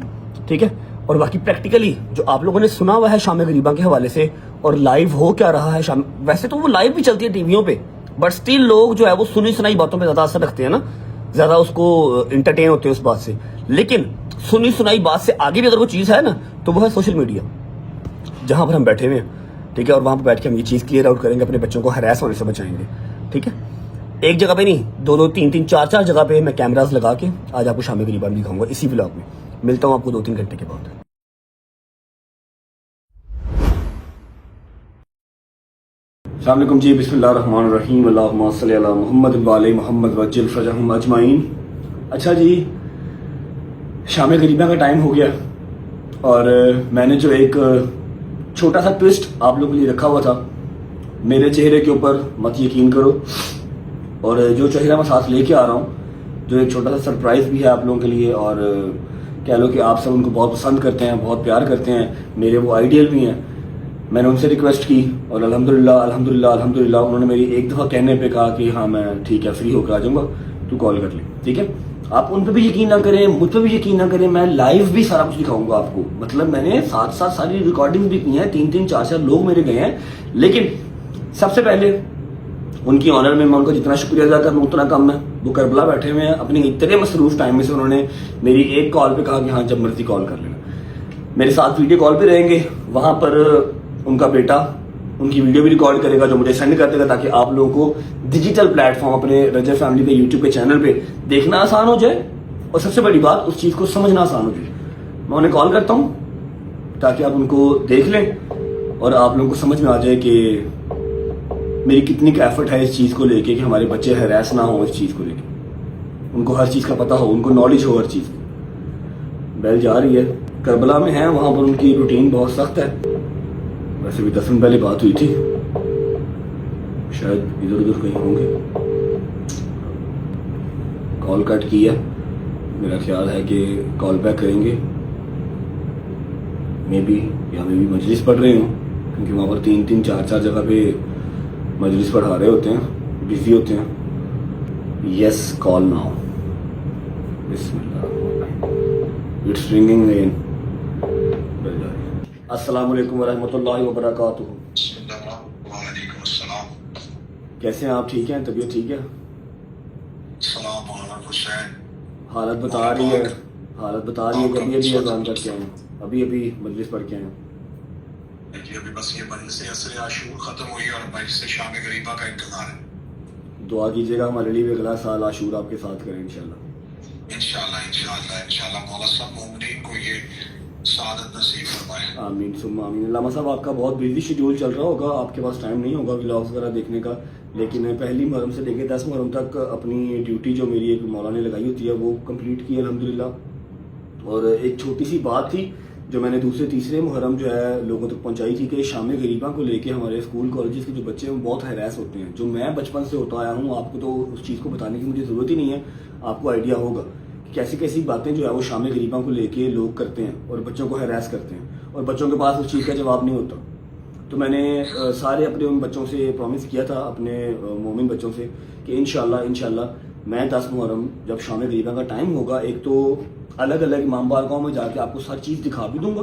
ٹھیک ہے, اور باقی پریکٹیکلی جو آپ لوگوں نے سنا ہوا ہے شام غریباں کے حوالے سے, اور لائیو ہو کیا رہا ہے شام, ویسے تو وہ لائیو بھی چلتی ہے ٹی ویوں پہ, بٹ اسٹل لوگ جو ہے وہ سنی سنائی باتوں پہ زیادہ اثر رکھتے ہیں نا, زیادہ اس کو انٹرٹین ہوتے ہیں اس بات سے. لیکن سنی سنائی بات سے آگے بھی اگر وہ چیز ہے نا, تو وہ ہے سوشل میڈیا, جہاں پر ہم بیٹھے ہوئے ہیں. ٹھیک ہے, اور وہاں پہ بیٹھ کے ہم یہ چیز کلیئر آؤٹ کریں گے, اپنے بچوں کو ہراس ہونے سے بچائیں گے. ٹھیک ہے, ایک جگہ پہ نہیں, 2-2, 3-3, 4-4 جگہ پہ میں کیمراز لگا کے آج آپ کو شام غریباں بھی دکھاؤں گا اسی ولاگ میں. ملتا ہوں آپ کو 2-3 گھنٹے کے بعد. السلام علیکم جی, بسم اللہ الرحمن الرحیم, اللہم صلی علی محمد وعلی محمد وعجل فرجہم اجمعین. اچھا جی, شام غریباں کا ٹائم ہو گیا, اور میں نے جو ایک چھوٹا سا ٹوسٹ آپ لوگوں کے لیے رکھا ہوا تھا, میرے چہرے کے اوپر مت یقین کرو, اور جو چہرہ میں ساتھ لے کے آ رہا ہوں, جو ایک چھوٹا سا سرپرائز بھی ہے آپ لوگوں کے لیے, اور کہہ لو کہ آپ سب ان کو بہت پسند کرتے ہیں, بہت پیار کرتے ہیں, میرے وہ آئیڈیل بھی ہیں. میں نے ان سے ریکویسٹ کی, اور الحمدللہ انہوں نے میری ایک دفعہ کہنے پہ کہا کہ ہاں میں ٹھیک ہے فری ہو کر آ جاؤں گا, تو کال کر لیں. ٹھیک ہے, آپ ان پہ بھی یقین نہ کریں, مجھ پہ بھی یقین نہ کریں, میں لائیو بھی سارا کچھ دکھاؤں گا آپ کو. مطلب میں نے ساتھ ساری ریکارڈنگ بھی کی ہیں, 3-3, 4-4 لوگ میرے گئے ہیں. لیکن سب سے پہلے ان کی آنر میں ان کو جتنا شکریہ ادا کروں اتنا کم ہے. وہ کربلا بیٹھے ہوئے ہیں, اپنے اتنے مصروف ٹائم میں سے انہوں نے میری ایک کال پہ کہا کہ ہاں جب مرضی کال کر لینا. میرے ساتھ ویڈیو کال پہ رہیں گے, وہاں پر ان کا بیٹا ان کی ویڈیو بھی ریکارڈ کرے گا, جو مجھے سینڈ کر دے گا, تاکہ آپ لوگوں کو ڈیجیٹل پلیٹ فارم اپنے رجب فیملی پہ, یوٹیوب کے چینل پہ دیکھنا آسان ہو جائے, اور سب سے بڑی بات اس چیز کو سمجھنا آسان ہو جائے. میں انہیں کال کرتا ہوں تاکہ آپ ان کو دیکھ لیں اور آپ لوگوں کو سمجھ میں آ جائے کہ میری کتنی کا ایفرٹ ہے اس چیز کو لے کے, کہ ہمارے بچے ہراس نہ ہوں اس چیز کو لے کے, ان کو ہر چیز کا پتہ ہو, ان کو نالج ہو ہر چیز کی. بیل جا رہی ہے, کربلا میں ہیں, وہاں پر ان کی روٹین بہت سخت ہے. ویسے بھی 10 دن پہلے بات ہوئی تھی, شاید ادھر ادھر کہیں ہوں گے. کال کٹ کی ہے, میرا خیال ہے کہ کال بیک کریں گے, مے بی مجلس پڑھ رہے ہوں, کیونکہ وہاں پر 3-3, 4-4 جگہ پہ مجلس پڑھا رہے ہوتے ہیں, بزی ہوتے ہیں. یس, کال ناؤ. بسم اللہ, اٹس رنگنگ اگین. السلام علیکم ورحمۃ اللہ وبرکاتہ. وعلیکم السلام. کیسے ہیں آپ, ٹھیک ہیں, طبیعت ٹھیک ہے؟ سلام علیکم حسین. حالت بتا رہی ہے کہ ابھی اذان کر کے آئے ہیں, ابھی مجلس پڑھ کے آئے ہیں. جی ابھی بس یہ مجلس عصر عاشور ختم ہوئی اور مجلس شام غریباں کا انتظار ہے. دعا کیجیے گا ہمارے لیے بھی, اگلا سال عاشور آپ کے ساتھ کریں انشاءاللہ. انشاءاللہ مولا سب مومنین کو یہ سعادت نصیب فرمائے. آمین ثم آمین. علامہ صاحب آپ کا بہت بزی شیڈیول چل رہا ہوگا, آپ کے پاس ٹائم نہیں ہوگا ولاگز وغیرہ دیکھنے کا, لیکن 1 محرم سے لے کے 10 محرم تک اپنی ڈیوٹی جو میری ایک مولا نے لگائی ہوتی ہے وہ کمپلیٹ کی الحمدللہ. اور ایک چھوٹی سی بات تھی جو میں نے دوسرے تیسرے محرم جو ہے لوگوں تک پہنچائی تھی کہ شام غریباں کو لے کے ہمارے اسکول کالجز کے جو بچے ہیں وہ بہت ہیراس ہوتے ہیں. جو میں بچپن سے ہوتا آیا ہوں, آپ کو تو اس چیز کو بتانے کی مجھے ضرورت ہی نہیں ہے, آپ کو آئیڈیا ہوگا کہ کیسی کیسی باتیں جو ہے وہ شام غریباں کو لے کے لوگ کرتے ہیں اور بچوں کو ہیراس کرتے ہیں, اور بچوں کے پاس اس چیز کا جواب نہیں ہوتا. تو میں نے سارے اپنے ان بچوں سے پرومس کیا تھا, اپنے مومن بچوں سے, کہ انشاءاللہ میں 10 محرم جب شام غریباں کا ٹائم ہوگا, ایک تو الگ الگ امام بارگاہوں میں جا کے آپ کو ہر چیز دکھا بھی دوں گا,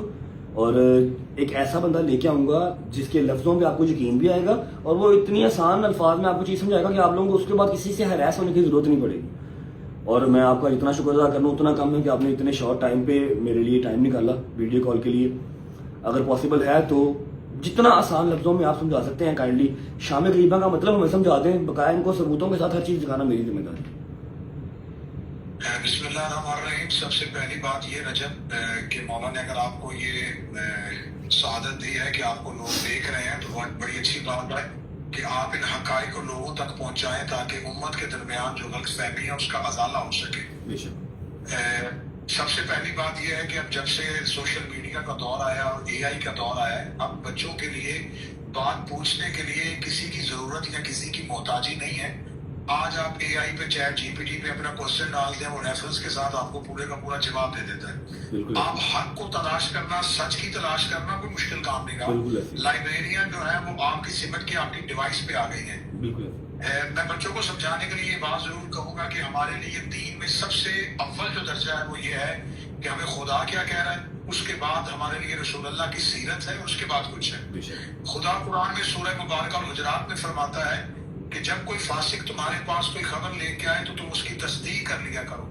اور ایک ایسا بندہ لے کے آؤں گا جس کے لفظوں پہ آپ کو یقین بھی آئے گا, اور وہ اتنی آسان الفاظ میں آپ کو چیز سمجھائے گا کہ آپ لوگوں کو اس کے بعد کسی سے ہیراس ہونے کی ضرورت نہیں پڑے گی. اور میں آپ کا جتنا شکر ادا کرنا اتنا کم ہے کہ آپ نے اتنے شارٹ ٹائم پہ میرے لیے ٹائم نکالا ویڈیو کال کے لیے. اگر پاسبل ہے تو جتنا آسان لفظوں میں آپ سمجھا سکتے ہیں کائنڈلی شام غریباں کا مطلب ہمیں سمجھا دیں, بقایا ان کو ثبوتوں کے ساتھ ہر چیز دکھانا میری ذمہ داری ہے. بسم اللہ الرحمن الرحیم. سب سے پہلی بات یہ رجب کہ مولا نے اگر آپ کو یہ سعادت دی ہے کہ آپ کو لوگ دیکھ رہے ہیں تو بہت بڑی اچھی بات ہے کہ آپ ان حقائق کو لوگوں تک پہنچائیں تاکہ امت کے درمیان جو غلط فہمی ہے اس کا ازالہ ہو سکے. سب سے پہلی بات یہ ہے کہ اب جب سے سوشل میڈیا کا دور آیا اور اے آئی کا دور آیا ہے, اب بچوں کے لیے بات پوچھنے کے لیے کسی کی ضرورت یا کسی کی محتاجی نہیں ہے. آج آپ اے آئی پہ چیٹ جی پی ٹی پہ اپنا کوشچن ڈال دیں, وہ ریفرنس کے ساتھ آپ کو پورے کا پورا جواب دے دیتا ہے. آپ حق کو تلاش کرنا, سچ کی تلاش کرنا کوئی مشکل کام نہیں رہا. لائبریریاں جو ہیں وہ آپ کی سمٹ کے آپ کی ڈیوائس پہ آ گئی ہیں. میں بچوں کو سمجھانے کے لیے یہ بات ضرور کہوں گا کہ ہمارے لیے دین میں سب سے اول جو درجہ ہے وہ یہ ہے کہ ہمیں خدا کیا کہہ رہا ہے, اس کے بعد ہمارے لیے رسول اللہ کی سیرت ہے, اس کے بعد کچھ ہے. خدا قرآن میں سورہ مبارکہ الحجرات میں فرماتا ہے کہ جب کوئی فاسق تمہارے پاس کوئی خبر لے کے آئے تو تم اس کی تصدیق کر لیا کرو.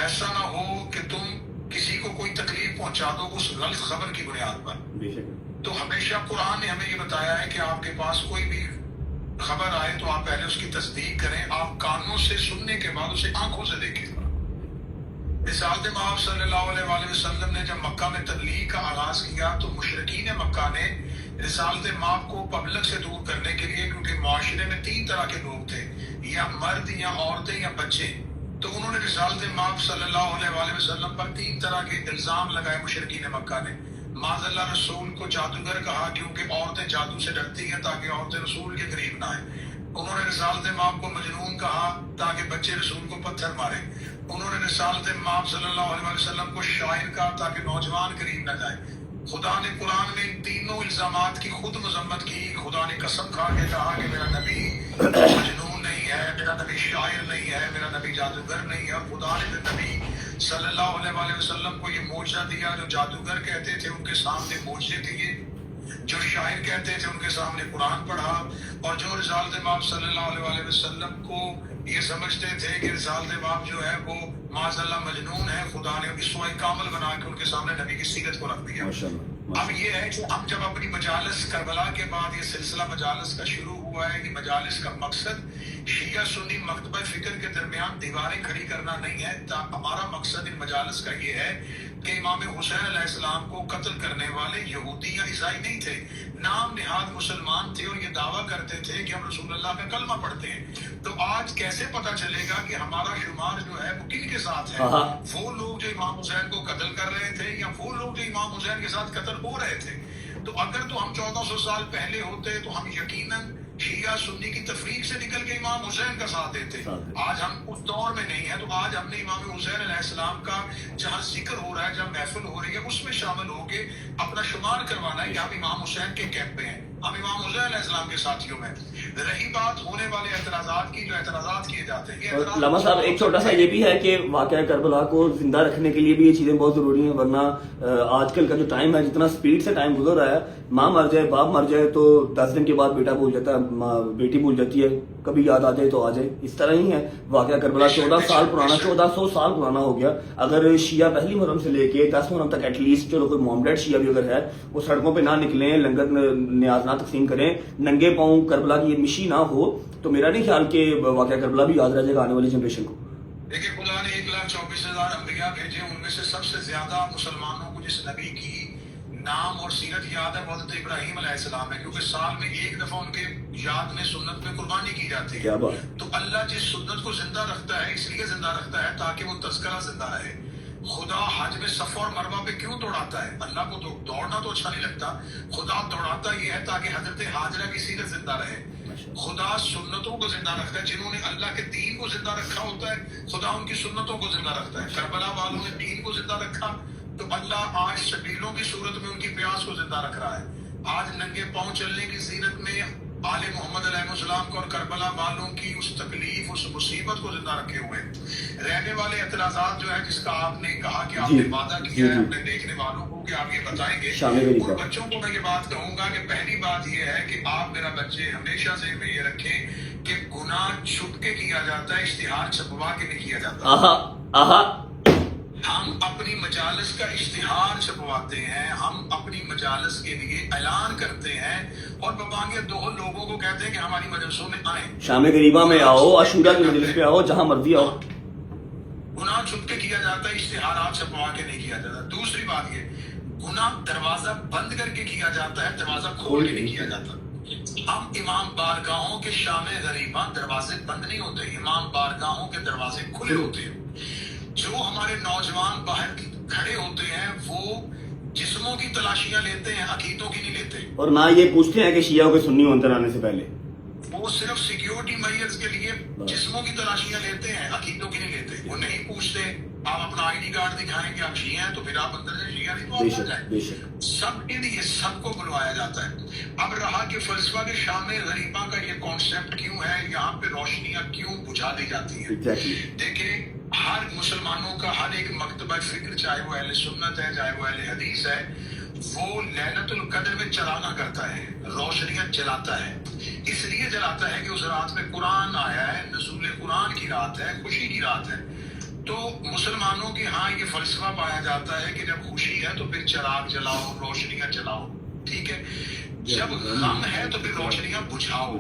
ایسا نہ ہو کہ تم کسی کو کوئی تکلیف پہنچا دو اس غلط خبر کی بنیاد پر. تو ہمیشہ قرآن نے ہمیں یہ بتایا ہے کہ آپ کے پاس کوئی بھی خبر آئے تو آپ پہلے اس کی تصدیق کریں. آپ کانوں سے سننے کے بعد اسے آنکھوں سے دیکھیں. رسالت مآب صلی اللہ علیہ وآلہ وسلم نے جب مکہ میں تبلیغ کا آغاز کیا تو مشرکین مکہ نے رسالت مآب کو پبلک سے دور کرنے کے لیے, کیونکہ معاشرے میں 3 طرح کے لوگ تھے, یا مرد یا عورتیں یا بچے, تو انہوں نے رسالت مآب صلی اللہ علیہ وآلہ وسلم پر 3 طرح کے الزام لگائے. مشرکین مکہ نے معاذ اللہ رسول کو جادوگر کہا کیونکہ عورتیں جادو سے ڈرتی ہیں تاکہ عورتیں رسول کے قریب نہ آئیں. انہوں نے رسالت مآب کو مجنون کہا تاکہ بچے رسول کو پتھر ماریں. انہوں نے رسالت مآب صلی اللہ علیہ وسلم کو شاعر کہا تاکہ نوجوان قریب نہ جائیں. خدا نے قرآن میں ان تینوں الزامات کی خود مذمت کی. خدا نے قسم کھا کے کہا کہ میرا نبی مجنون نہیں ہے, میرا نبی شاعر نہیں ہے, میرا نبی جادوگر نہیں ہے. اور خدا نے نبی صلی اللہ علیہ وآلہ وسلم کو یہ معجزہ دیا. جو جادوگر کہتے تھے ان کے سامنے معجزے دیے, جو شاعر کہتے تھے ان کے سامنے قرآن پڑھا, اور جو رسالت مآب صلی اللہ علیہ وآلہ وسلم کو یہ سمجھتے تھے کہ رسالت مآب جو ہے وہ معاذ اللہ مجنون ہے, خدا نے اسوہ کامل بنا کے ان کے سامنے نبی کی سیرت کو رکھ دیا. اب یہ ہے کہ ہم جب اپنی مجالس کربلا کے بعد یہ سلسلہ مجالس کا شروع ہوا ہے, یہ مجالس کا مقصد شیعہ سنی مکتبہ فکر کے درمیان دیواریں کھڑی کرنا نہیں ہے. ہمارا مقصد ان مجالس کا یہ ہے کہ امام حسین علیہ السلام کو قتل کرنے والے یہودی یا عیسائی نہیں تھے, نام نہاد مسلمان تھے, اور یہ دعویٰ کرتے تھے کہ ہم رسول اللہ کا کلمہ پڑھتے ہیں. تو آج کیسے پتہ چلے گا کہ ہمارا شمار جو ہے وہ کن کے ساتھ ہے؟ وہ لوگ جو امام حسین کو قتل کر رہے تھے یا وہ لوگ جو امام حسین کے ساتھ قتل ہو رہے تھے؟ تو اگر تو ہم 1400 سال پہلے ہوتے تو ہم یقیناً شیعہ سنی کی تفریق سے نکل کے امام حسین کا ساتھ دیتے. آج ہم اس دور میں نہیں ہیں, تو آج ہم نے امام حسین علیہ السلام کا جہاں ذکر ہو رہا ہے, جہاں محفل ہو رہی ہے, اس میں شامل ہو کے اپنا شمار کروانا ہے کہ ہم امام حسین کے کیمپ میں ہیں, ہم امام حسین علیہ السلام کے ساتھیوں میں. رہی بات ہونے والے اعتراضات کی, جو اعتراضات کیے جاتے ہیں, علامہ صاحب ایک چھوٹا سا یہ بھی ہے کہ واقعہ کربلا کو زندہ رکھنے کے لیے بھی یہ چیزیں بہت ضروری ہیں, ورنہ آج کل کا جو ٹائم ہے, جتنا سپیڈ سے ٹائم گزر رہا ہے, ماں مر جائے باپ مر جائے تو 10 دن کے بعد بیٹا بھول جاتا ہے, بیٹی بھول جاتی ہے, کبھی یاد آ جائے تو آ جائے. اس طرح ہی ہے واقعہ کربلا 14 سال پرانا, 1400 سال پرانا ہو گیا. اگر شیعہ پہلی محرم سے لے کے 10 محرم تک ایٹ لیسٹ, چلو کوئی مومڈیڈ شیعہ بھی اگر ہے وہ سڑکوں پہ نہ نکلیں, لنگر نیاز نہ تقسیم کریں, ننگے پاؤں کربلا کی یہ مشی نہ ہو, تو میرا نہیں خیال کہ واقعہ کربلا بھی یاد رہ جائے گا آنے والی جنریشن کو. دیکھیں خدا نے 1,24,000 انبیاء بھیجے, ان میں سے سب سے زیادہ مسلمانوں کو جس نبی کی نام اور سیرت یاد ہے وہ حضرت ابراہیم علیہ السلام ہے, کیونکہ سال میں 1 دفعہ ان کے یاد میں سنت میں قربانی کی جاتی ہے. تو اللہ جس سنت کو زندہ رکھتا ہے اس لیے زندہ رکھتا ہے تاکہ وہ تذکرہ زندہ رہے. خدا حج میں صفا اور مروہ پہ کیوں دوڑاتا ہے؟ اللہ کو تو دوڑنا تو اچھا نہیں لگتا، خدا دوڑاتا یہ ہے تاکہ حضرت حاجرہ کی سیرت زندہ رہے۔ خدا سنتوں کو زندہ رکھتا ہے، جنہوں نے اللہ کے دین کو زندہ رکھا ہوتا ہے خدا ان کی سنتوں کو زندہ رکھتا ہے۔ کربلا والوں نے دین کو زندہ رکھا تو اللہ آج شبیلوں کی صورت میں ان کی پیاس کو زندہ رکھ رہا ہے۔ آج ننگے پاؤں چلنے کی زینت میں آل محمد علیہ السلام کو اور کربلا والوں کی اس تکلیف اس مصیبت کو زندہ رکھے ہوئے رہنے والے اعتراضات جو ہے جس کا آپ نے کہا کہ آپ نے وعدہ کیا ہے اپنے دیکھنے والوں کو کہ آپ یہ بتائیں گے، ان بچوں کو میں یہ بات کہوں گا کہ پہلی بات یہ ہے کہ آپ میرا بچے ہمیشہ ذہن میں یہ رکھیں کہ گناہ چھپ کے کیا جاتا ہے، اشتہار چھپوا کے نہیں کیا جاتا۔ ہم اپنی مجالس کا اشتہار چھپواتے ہیں، ہم اپنی مجالس کے لیے اعلان کرتے ہیں اور ببانگے دو لوگوں کو کہتے ہیں کہ ہماری مجلسوں میں آئیں، شام غریبہ میں آؤ، عاشورہ کی مجلس پہ آؤ، جہاں مرضی آؤ۔ گناہ چھپ کے کیا جاتا ہے، اشتہارات چھپوا کے نہیں کیا جاتا۔ دوسری بات یہ، گناہ دروازہ بند کر کے کیا جاتا ہے، دروازہ کھول کے نہیں کیا جاتا۔ ہم امام بارگاہوں کے شام غریبہ دروازے بند نہیں ہوتے، امام بارگاہوں کے دروازے کھلے ہوتے ہیں۔ جو ہمارے نوجوان باہر کھڑے ہوتے ہیں وہ جسموں کی تلاشیاں لیتے ہیں، عقیدوں کی نہیں لیتے، اور نہ یہ پوچھتے ہیں کہ شیعہ کے سنی ہوتے آنے سے پہلے، وہ صرف سیکیورٹی میئرز کے لیے جسموں کی تلاشیاں لیتے ہیں، عقیدوں کی نہیں لیتے۔ وہ نہیں پوچھتے آپ اپنا آئی ڈی کارڈ دکھائیں کہ آپ شیعہ ہیں تو پھر آپ اندر سے شیعہ نہیں تو آپ آ جائیں۔ سب کے لیے سب کو بلوایا جاتا ہے۔ اب رہا کہ فلسفہ کے شام غریبہ کا یہ کانسیپٹ کیوں ہے، یہاں پہ روشنیاں کیوں بجھا دی جاتی ہیں؟ دیکھیں، ہر مسلمانوں کا ہر ایک مکتبہ فکر، چاہے وہ اہل سنت ہے چاہے وہ اہل حدیث ہے، وہ لیلۃ القدر میں چراغاں کرتا ہے، روشنیاں جلاتا ہے۔ اس لیے جلاتا ہے کہ اس رات میں قرآن آیا ہے، نزول قرآن کی رات ہے، خوشی کی رات ہے۔ تو مسلمانوں کے ہاں یہ فلسفہ پایا جاتا ہے کہ جب خوشی ہے تو پھر چراغ جلاؤ، روشنیاں جلاؤ، ٹھیک ہے۔ جب غم ہے تو پھر روشنیاں بجھاؤ۔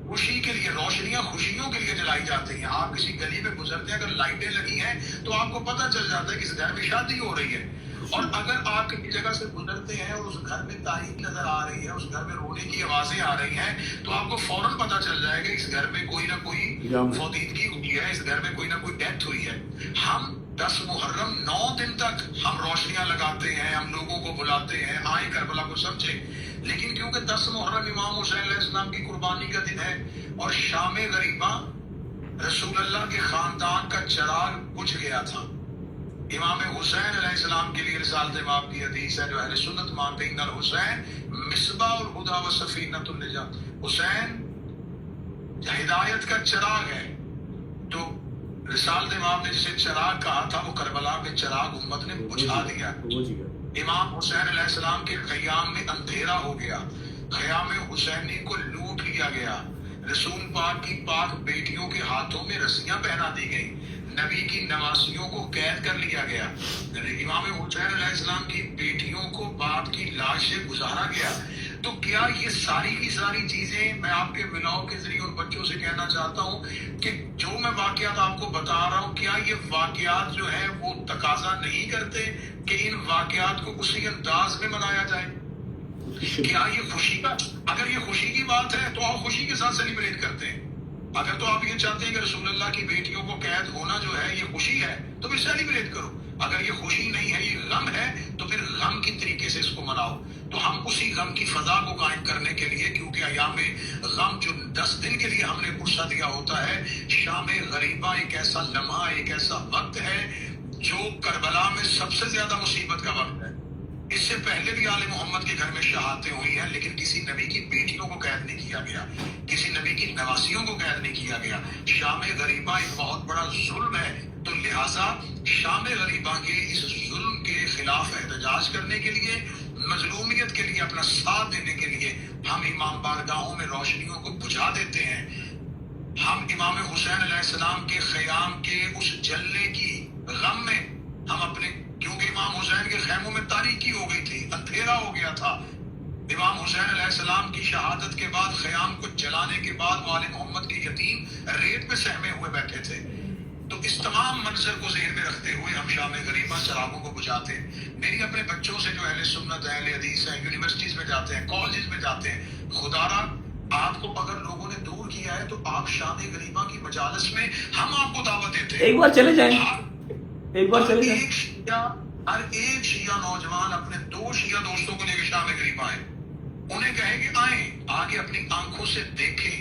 خوشی کے لیے روشنیاں خوشیوں کے لیے جلائی جاتی ہیں۔ آپ کسی گلی میں گزرتے ہیں، اگر لائٹیں لگی ہیں تو آپ کو پتہ چل جاتا ہے کہ اس گھر میں شادی ہو رہی ہے، اور اگر آپ کسی جگہ سے گزرتے ہیں اور اس گھر میں تاریخ نظر آ رہی ہے، اس گھر میں رونے کی آوازیں آ رہی ہیں، تو آپ کو فوراً پتہ چل جائے گا اس گھر میں کوئی نہ کوئی فوتیدگی ہوئی ہے، اس گھر میں کوئی نہ کوئی ڈیتھ ہوئی ہے۔ ہم 10 محرم 9 دن تک ہم روشنیاں لگاتے ہیں، ہم لوگوں کو بلاتے ہیں آئیں کربلا کو سمجھیں، لیکن کیونکہ 10 محرم امام حسین علیہ السلام کی قربانی کا دن ہے اور شام غریبہ رسول اللہ کے خاندان کا چراغ بجھ گیا تھا۔ امام حسین علیہ السلام کے لیے رسالت امام کی حدیث ہے جو اہل سنت مانتے ہیں، ان الحسین مصباح الہدی و سفینۃ النجات، حسین ہدایت کا چراغ ہے۔ تو رسالت امام نے جسے چراغ کہا تھا وہ کربلا میں چراغ امت نے بجھا دیا۔ امام حسین علیہ السلام کے خیام میں اندھیرا ہو گیا، خیام حسینی کو لوٹ لیا گیا، رسول پاک کی پاک بیٹیوں کے ہاتھوں میں رسیاں پہنا دی گئی، نبی کی نواسیوں کو قید کر لیا گیا، امام حسین علیہ السلام کی بیٹیوں کو باپ کی لاش سے گزارا گیا۔ تو کیا یہ ساری کی ساری چیزیں میں آپ کے ولاؤ کے ذریعے ان بچوں سے کہنا چاہتا ہوں کہ جو میں واقعات آپ کو بتا رہا ہوں، کیا یہ واقعات جو ہیں وہ تقاضا نہیں کرتے کہ ان واقعات کو اسی انداز میں منایا جائے؟ کیا یہ خوشی کا، اگر یہ خوشی کی بات ہے تو آپ خوشی کے ساتھ سیلیبریٹ کرتے ہیں۔ اگر تو آپ یہ چاہتے ہیں کہ رسول اللہ کی بیٹیوں کو قید ہونا جو ہے یہ خوشی ہے تو پھر سیلیبریٹ کرو۔ اگر یہ خوشی نہیں ہے، یہ غم ہے، تو پھر غم کی طریقے سے اس کو مناؤ۔ تو ہم اسی غم کی فضا کو قائم کرنے کے لیے، کیونکہ ایام غم جو 10 دن کے لیے ہم نے پرسہ دیا ہوتا ہے، شام غریبہ ایک ایسا لمحہ، ایک ایسا وقت ہے جو کربلا میں سب سے زیادہ مصیبت کا وقت ہے۔ اس سے پہلے بھی آل محمد کے گھر میں شہادتیں ہوئی ہیں، لیکن کسی نبی کی بیٹیوں کو قید نہیں کیا گیا، کسی نبی کی نواسیوں کو قید نہیں کیا گیا۔ شام غریبہ ایک بہت بڑا ظلم ہے، تو لہٰذا شام غریبہ کے اس ظلم کے خلاف احتجاج کرنے کے لیے، مظلومیت کے لیے اپنا ساتھ دینے کے لیے ہم امام بارگاہوں میں روشنیوں کو بجھا دیتے ہیں۔ ہم امام حسین علیہ السلام کے خیام کے اس جلنے کی غم میں ہم اپنے، کیونکہ امام حسین کے خیموں میں تاریکی ہو گئی تھی، اندھیرا ہو گیا تھا۔ امام حسین علیہ السلام کی شہادت کے بعد خیام کو جلانے کے بعد والد محمد کے یتیم ریت پہ سہمے ہوئے بیٹھے تھے۔ تو اس تمام منظر کو ذہن میں رکھتے ہوئے ہم شام غریبہ چراغوں کو بجھاتے ہیں۔ میری اپنے بچوں سے جو اہل سنت اہل حدیث ہیں، یونیورسٹیز میں جاتے ہیں، کالجز میں جاتے ہیں، خدا را آپ کو اگر لوگوں نے دور کیا ہے تو آپ شام غریبہ کی مجالس میں ہم آپ کو دعوت دیتے ہیں۔ ایک بار چلے جائیں، एक बार चले जाए। हर एक शिया नौजवान अपने 2 शिया दोस्तों को लेकर शाम गरीब आए, उन्हें कहे कि आए, आगे अपनी आंखों से देखें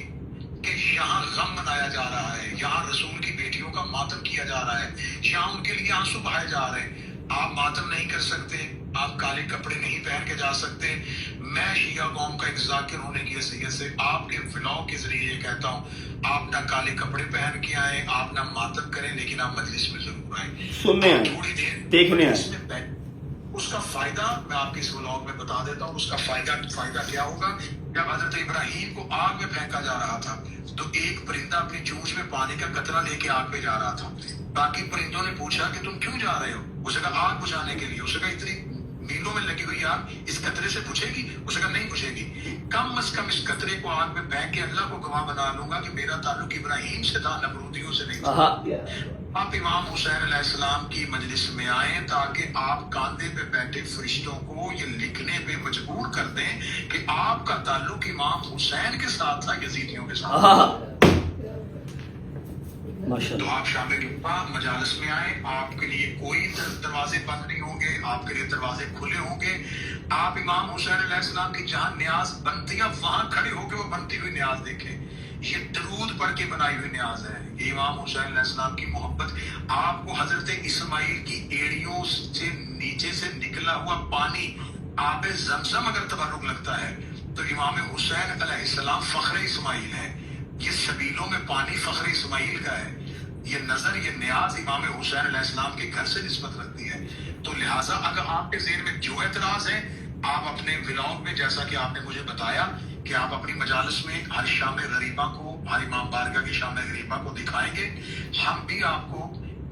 कि यहाँ गम मनाया जा रहा है, यहाँ रसूल की बेटियों का मातम किया जा रहा है, यहाँ उनके लिए आंसू बहाए जा रहे हैं। आप मातम नहीं कर सकते, आप काले कपड़े नहीं पहन के जा सकते। मैं शिया कौम का एक जाकिर होने की हैसियत से आपके व्लॉग के जरिए ये कहता हूँ, आप ना काले कपड़े पहन के आए, आप ना मातम करें, लेकिन आप मजलिस में जरूर आए, सुनने आए, थोड़ी देर देखने आए। उसका फायदा मैं आपके इस व्लॉग में बता देता हूँ। उसका फायदा क्या होगा? जब हजरत इब्राहिम को आग में फेंका जा रहा था तो एक परिंदा अपनी चोंच में पानी का कतरा लेके आग पे जा रहा था। बाकी परिंदों ने पूछा कि तुम क्यों जा रहे हो? उसे कहा आग बुझाने के लिए। उसे कहा इतनी मीलों में लगी हुई आग इस कतरे से बुझेगी? उसे कहा नहीं बुझेगी। कम अज कम इस कतरे को आग में फेंक के अल्लाह को गवाह बना लूंगा कि मेरा ताल्लुक इब्राहिम से था, नमरूदियों से नहीं था। आप इमाम हुसैन अलैहिस्सलाम की मजलिस में आए ताकि आप कांधे पे बैठे फरिश्तों को ये लिखने पे मजबूर कर दें कि आपका ताल्लुक इमाम हुसैन के साथ था, यजीदियों के साथ। तो आप शामिल मजालिस में आए, आपके लिए कोई दरवाजे बंद नहीं होंगे, आपके लिए दरवाजे खुले होंगे। आप इमाम हुसैन अलैहिस्सलाम की जहां न्याज बनती है वहां खड़े होकर वो बनती हुई न्याज देखें। ये दरूद पढ़ के बनाई हुई न्याज है। ये इमाम हुसैन अलैहिस्सलाम की मोहब्बत। आपको हजरत इस्माइल की एड़ियों से नीचे से निकला हुआ पानी आबे ज़मज़म अगर तबर्रुक लगता है तो इमाम हुसैन अलैहिस्सलाम फख्र इस्माइल है। ये सबीलों में पानी फख्र इस्माइल का है। ये नजर, ये न्याज इमाम हुसैन अलैहिस्सलाम के घर से निस्बत रखती है। तो लिहाजा अगर आपके ज़हन में जो एतराज है, आप अपने व्लॉग में, जैसा कि आपने मुझे बताया कि आप अपनी मजालिस में हर शाम गरीबा को, हर इमाम बारगाह की शाम गरीबा को दिखाएंगे। हम भी आपको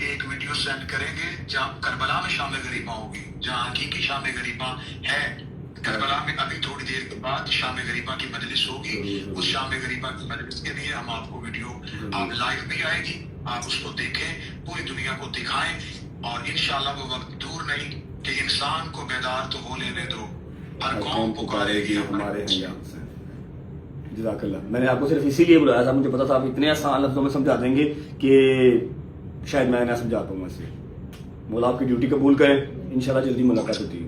एक वीडियो सेंड करेंगे जहाँ करबला में शाम गरीबा होगी, जहाँ हकीकी शाम गरीबा है। करबला में अभी थोड़ी देर के बाद शाम गरीबा की मजलिस होगी। उस शाम गरीबा की मजलिस के लिए हम आपको वीडियो आप लाइव भी आएगी, आप उसको देखें, पूरी दुनिया को दिखाएं। और इंशाल्लाह वो वक्त दूर नहीं कि इंसान को बेदार तो हो लेने दो, हर कौम पुकारेगी हमारे यहाँ से। जज़ाकल्लाह। मैंने आपको सिर्फ इसीलिए बुलाया था, मुझे पता था आप इतने आसान लफ्जों में समझा देंगे कि शायद मैं ना समझा पाऊंगा इससे। मौला आपकी ड्यूटी कबूल करें, इंशाल्लाह जल्दी मुलाकात होती है।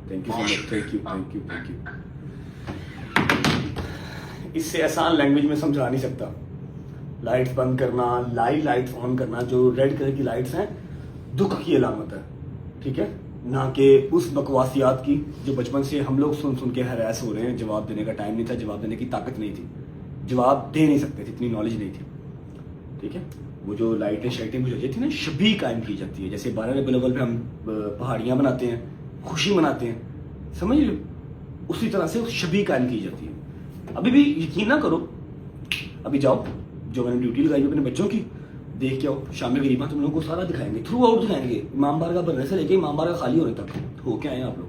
Thank you so much. Thank you. इससे आसान लैंग्वेज में समझा नहीं सकता। लाइट्स बंद करना, लाइट्स ऑन करना, जो रेड कलर की लाइट्स हैं दुख की अलामत है, ठीक है, ना कि उस बकवासियात की जो बचपन से हम लोग सुन के हरास हो रहे हैं। जवाब देने का टाइम नहीं था, जवाब देने की ताकत नहीं थी, जवाब दे नहीं सकते थे, इतनी नॉलेज नहीं थी, ठीक है। वो जो लाइटें शाइटें बुझाई जाती है ना, शबी कायम की जाती है। जैसे 12 रबीउल अव्वल पे हम पहाड़ियाँ बनाते हैं, खुशी मनाते हैं, समझ लो, उसी तरह से शबी कायम की जाती है। अभी भी यकीन ना करो, अभी जाओ, जो मैंने ड्यूटी लगाई अपने बच्चों की, देख के आओ। शाम गरीबा तुम लोगों को सारा दिखाएंगे, थ्रू आउट दिखाएंगे, इमाम बारगाह बनने से लेके इमाम बारगाह खाली होने तक हो के आए आप लोग।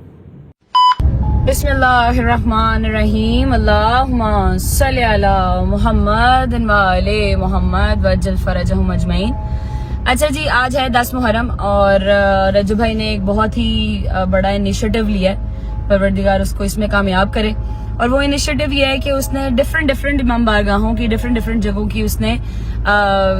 बिस्मिल्लाहिर्रहमानिर्रहीम, अल्लाहुम्मा सल्ली अला मुहम्मद व आले मुहम्मद वज्जल फरजहुम अजमईन। अच्छा जी, आज है 10 मुहर्रम और रज्जू भाई ने एक बहुत ही बड़ा इनिशिएटिव लिया है। परवरदिगार उसको इसमें कामयाब करे। और वो इनिशिएटिव ये है कि उसने डिफरेंट इमाम बारगाहों की, डिफरेंट जगहों की उसने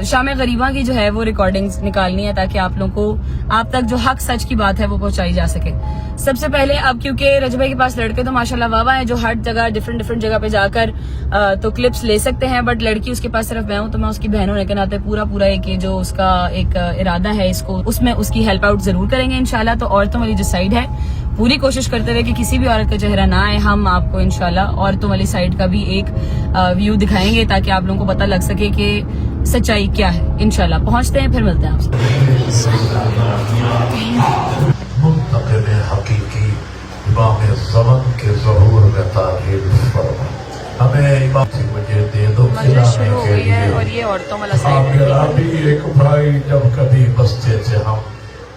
शाम गरीबा की जो है वो रिकॉर्डिंग्स निकालनी है, ताकि आप लोगों को आप तक जो हक सच की बात है वो पहुंचाई जा सके। सबसे पहले अब क्योंकि रजू भाई के पास लड़के तो माशाल्लाह वाह हैं, जो हर जगह डिफरेंट जगह पे जाकर तो क्लिप्स ले सकते हैं, बट लड़की उसके पास सिर्फ मैं हूं, तो मैं उसकी बहन होने के नाते पूरा एक ये जो उसका एक इरादा है, इसको उसमें उसकी हेल्प आउट जरूर करेंगे इंशाल्लाह। तो औरतों वाली जो साइड है पूरी कोशिश करते रहे कि किसी भी औरत का चेहरा ना आए। हम आपको इंशाल्लाह औरतों वाली साइड का भी एक व्यू दिखाएंगे, ताकि आप लोगों को पता लग सके कि सच्चाई क्या है। इंशाल्लाह पहुंचते हैं, फिर मिलते हैं आपसे। हकीकी इमाम ज़मान के ज़हूर में तारीफ फरमा, हमें इमाम से मुझे दे दो खिलाने के लिए। और ये औरतों वाला साइड है। मेरा भी एक भाई जब कभी बस्ते से हम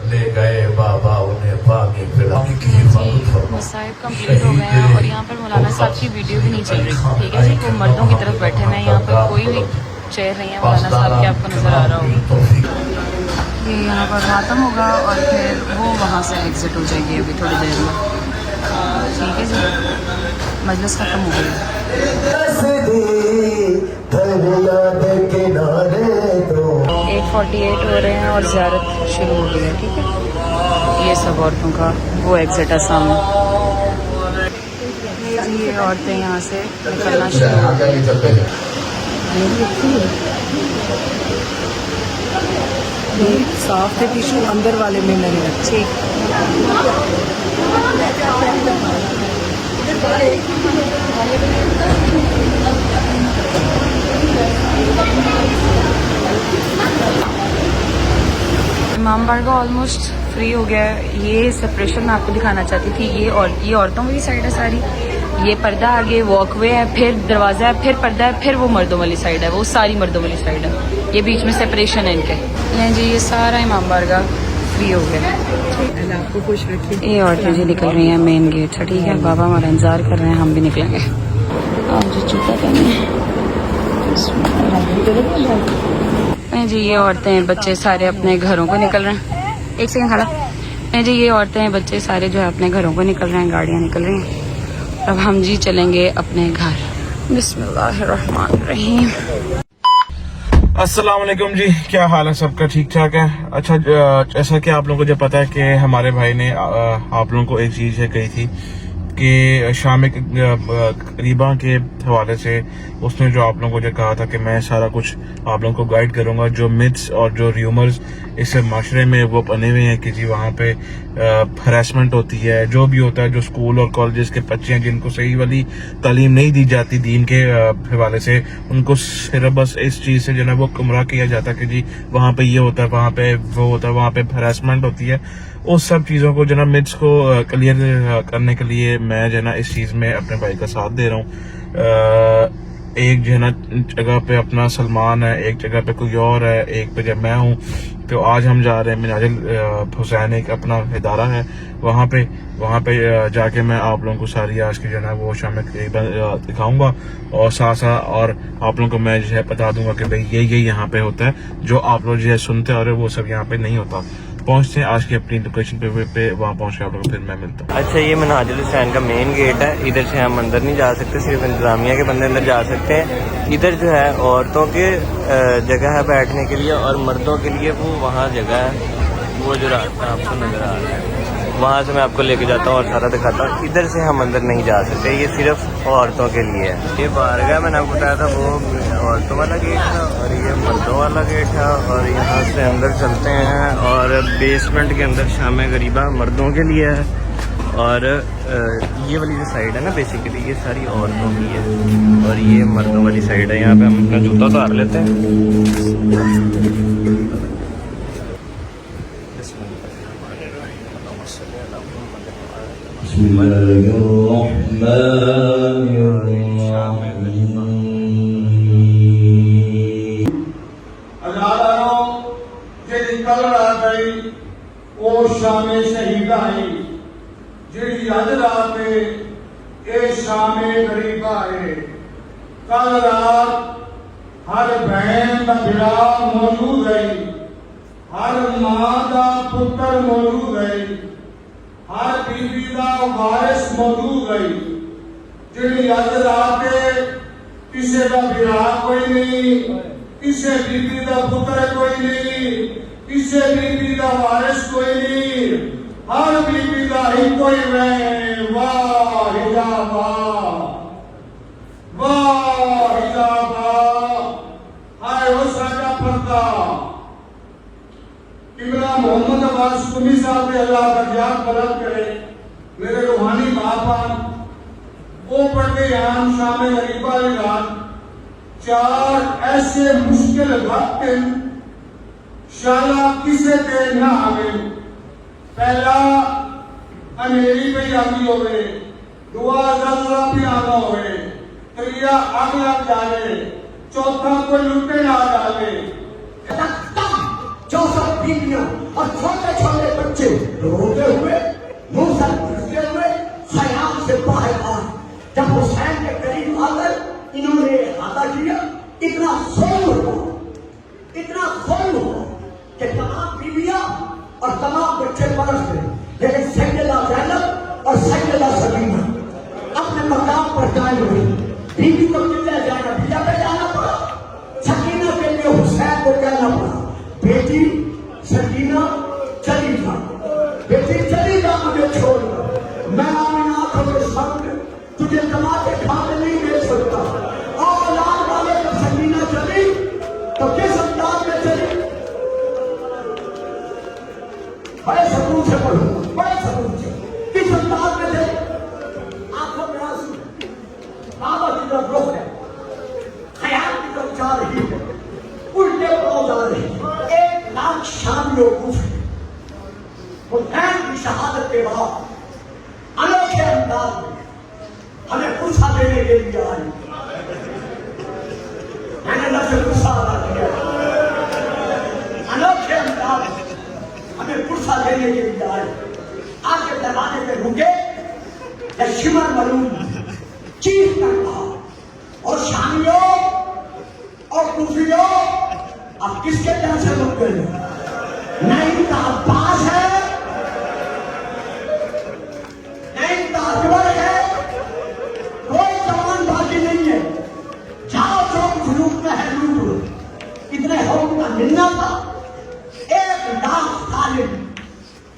ले गए बाबा, उन्हें पानी पिलाने की हिफाजत फरमा। मसाइब कंप्लीट हो गए हैं और यहाँ पर मौलाना साहब की वीडियो भी नहीं चल रही, ठीक है जी। वो मर्दों की तरफ बैठे हैं, यहाँ पर कोई भी चेयर नहीं है। मौलाना साहब की आपको नजर आ रहा होगा। ये यहाँ पर खत्म होगा और फिर वो वहाँ से एग्जिट हो जाएगी अभी थोड़ी देर में, ठीक है जी। मजलिस खत्म हो गई। 8:40 10:48 हो रहे हैं और ज़ियारत शुरू हो गई है, ठीक है। ये सब औरतों का वो एग्जिट है सामने। ये औरतें यहाँ से निकलना शुरू हो गई। साफ थे टिश्यू अंदर वाले में नहीं है। ठीक। इमाम बारगाह ऑलमोस्ट फ्री हो गया है। ये सेपरेशन मैं आपको दिखाना चाहती थी। ये औरतों वाली साइड है सारी, ये पर्दा आगे वॉकवे है, फिर दरवाज़ा है, फिर पर्दा है, फिर वो मर्दों वाली साइड है, वो सारी मर्दों वाली साइड है। ये बीच में सेपरेशन है इनके। ये जी ये सारा इमाम बारगाह फ्री हो गया। आपको खुश रखिए। ये औरतें जी निकल रही हैं मेन गेट से, ठीक है। बाबा हमारा इंतजार कर रहे हैं, हम भी निकलेंगे। आप जी जूता पहने जी। ये औरतें बच्चे सारे अपने घरों को निकल रहे हैं। एक सेकंड खड़ा जी। ये औरतें बच्चे सारे जो है अपने घरों को निकल रहे हैं, गाड़ियाँ निकल रही हैं। अब हम जी चलेंगे अपने घर। बिस्मिल्लाहिर्रहमानिर्रहीम। अस्सलाम वालेकुम जी, क्या हाल है सबका? ठीक ठाक है। अच्छा, जैसा कि आप लोगों को जो पता है कि हमारे भाई ने आप लोगों को एक चीज़ है कही थी कि शाम करीबा के हवाले से उसने जो आप लोगों को जो कहा था कि मैं सारा कुछ आप लोगों को गाइड करूंगा, जो मिथ्स और जो र्यूमर्स इस माशरे में वो बने हुए हैं कि जी वहाँ पे हरासमेंट होती है, जो भी होता है, जो स्कूल और कॉलेजेस के बच्चे हैं जिनको सही वाली तालीम नहीं दी जाती दीन के हवाले से, उनको सिर्फ बस इस चीज़ से जो है वो गुमराह किया जाता है कि जी वहाँ पे ये होता है, वहाँ पे वो होता है, वहाँ पे हरासमेंट होती है। उस सब चीज़ों को जो ना मिथ्स को क्लियर करने के लिए मैं जो है ना इस चीज़ में अपने भाई का साथ दे रहा हूँ। एक जो है ना जगह पे अपना सलमान है, एक जगह पे कोई और है, एक पे जब मैं हूँ। तो आज हम जा रहे हैं मिनाजुल हुसैन, एक अपना इदारा है, वहाँ पे जाके मैं आप लोगों को सारी आज की जो है ना वो शाम दिखाऊंगा और साथ और आप लोगों को मैं जो है बता दूंगा कि भाई ये यहाँ पे होता है, जो आप लोग जो है सुनते आ रहे हो वो सब यहाँ पे नहीं होता। पहुंचते हैं आज की अपनी लोकेशन पे वहाँ पहुंच के आप लोगों को फिर मैं मिलता हूँ। अच्छा, ये मिनाजुल हुसैन का मेन गेट है। इधर से हम अंदर नहीं जा सकते, सिर्फ इंतजामिया के बंदे अंदर जा सकते हैं। इधर जो है औरतों के जगह है बैठने के लिए, और मर्दों के लिए वो वहाँ जगह है, वो जो रास्ता आपको नज़र आ रहा है वहाँ से मैं आपको लेके जाता हूँ और सारा दिखाता हूँ। इधर से हम अंदर नहीं जा सकते, ये सिर्फ औरतों के लिए है। ये बारगाह मैंने आपको बताया था वो औरतों वाला गेट है और ये मर्दों वाला गेट है, और यहाँ से अंदर चलते हैं और बेसमेंट के अंदर शाम गरीबा मर्दों के लिए है, और ये वाली जो साइड है ना बेसिकली ये सारी औरतों की है, और ये मर्दों वाली साइड है। यहाँ पे हम अपना जूता उतार लेते हैं। कल रात आई वो शाम शहीदा आई, जी अज रात ये शाम गरीबा है। कल रात हर बहन का बिरा मौजूद है, हर मां का पुत्र मौजूद है, हर बीबी का वारिस मौजूद है। जी अज रात किसी का बिरा कोई नहीं, किसी बीबी का पुत्र कोई नहीं, किसी बीबी का वारिस कोई नहीं, हर बीबी का ही कोई मैं। वाह हिजाबा, वाह हिजाबा, हाय हो साडा पर्दा। किबला मोहम्मद अब्बास कुमी साहब ने अल्लाह का याद बुलंद करे, मेरे रूहानी बाप वो पढ़ते यहाँ शाम गरीबा रात चार ऐसे मुश्किल वक्त शाला किसे ते ना आवे। पहला अनेरी पे आती होवे, दुआ जलसा भी आना होवे, त्रिया आग लग जावे, चौथा कोई लुटे ना डाले। जो सब बीवियों और छोटे छोटे बच्चे रोते हुए मुंह से घुसते हुए खयाल से बाहर आए, जब हुसैन के करीब आकर इन्होंने हाथा किया, इतना खून हुआ कि तमाम बीवियां और तमाम बच्चे परस गए, लेकिन सैयदा ज़ैनब और सैयदा सकीना अपने मकाम पर कायम रही। बीवी को किले जाना, बीजा पे जाना पड़ा, सकीना के लिए हुसैन को कहना पड़ा, बेटी बेटी सकीना चली जा, बेटी चली जा मुझे छोड़ कर, मैं अपनी आंखों के सामने तुझे कमाते खाते नहीं दे सकता। और लाल वाले जब सकीना चली तो किस अंदाज में चली? बड़े सकून से पढ़ो, बड़े सकून से, किस अंदाज में चली? आंखों में आंसू, बाबा की तरफ रुख है, ख्याल की तरफ जा रही है, उल्टे पांव जा रही है। 1 लाख शामियों हुसैन की शहादत के बाद अनोखे अंदाज में हमें पुरसा देने के लिए आई। मैंने लफ्ज़ पुरसा अदा किया, अनोखे अंदाज में हमें पुरसा देने के लिए आई। आके दरवाजे पे रुके, शिमर मरूम चीख कर कहा, और शामियों और कुफियों, अब किसके तरफ से रुक गए? नहीं तो अब्बास है, नहीं तो अकबर है, कोई जवान बाकी नहीं है। जाओ जो कुछ लूटना है लूट लो। इतने होम का मिलना था। 1 लाख तालिब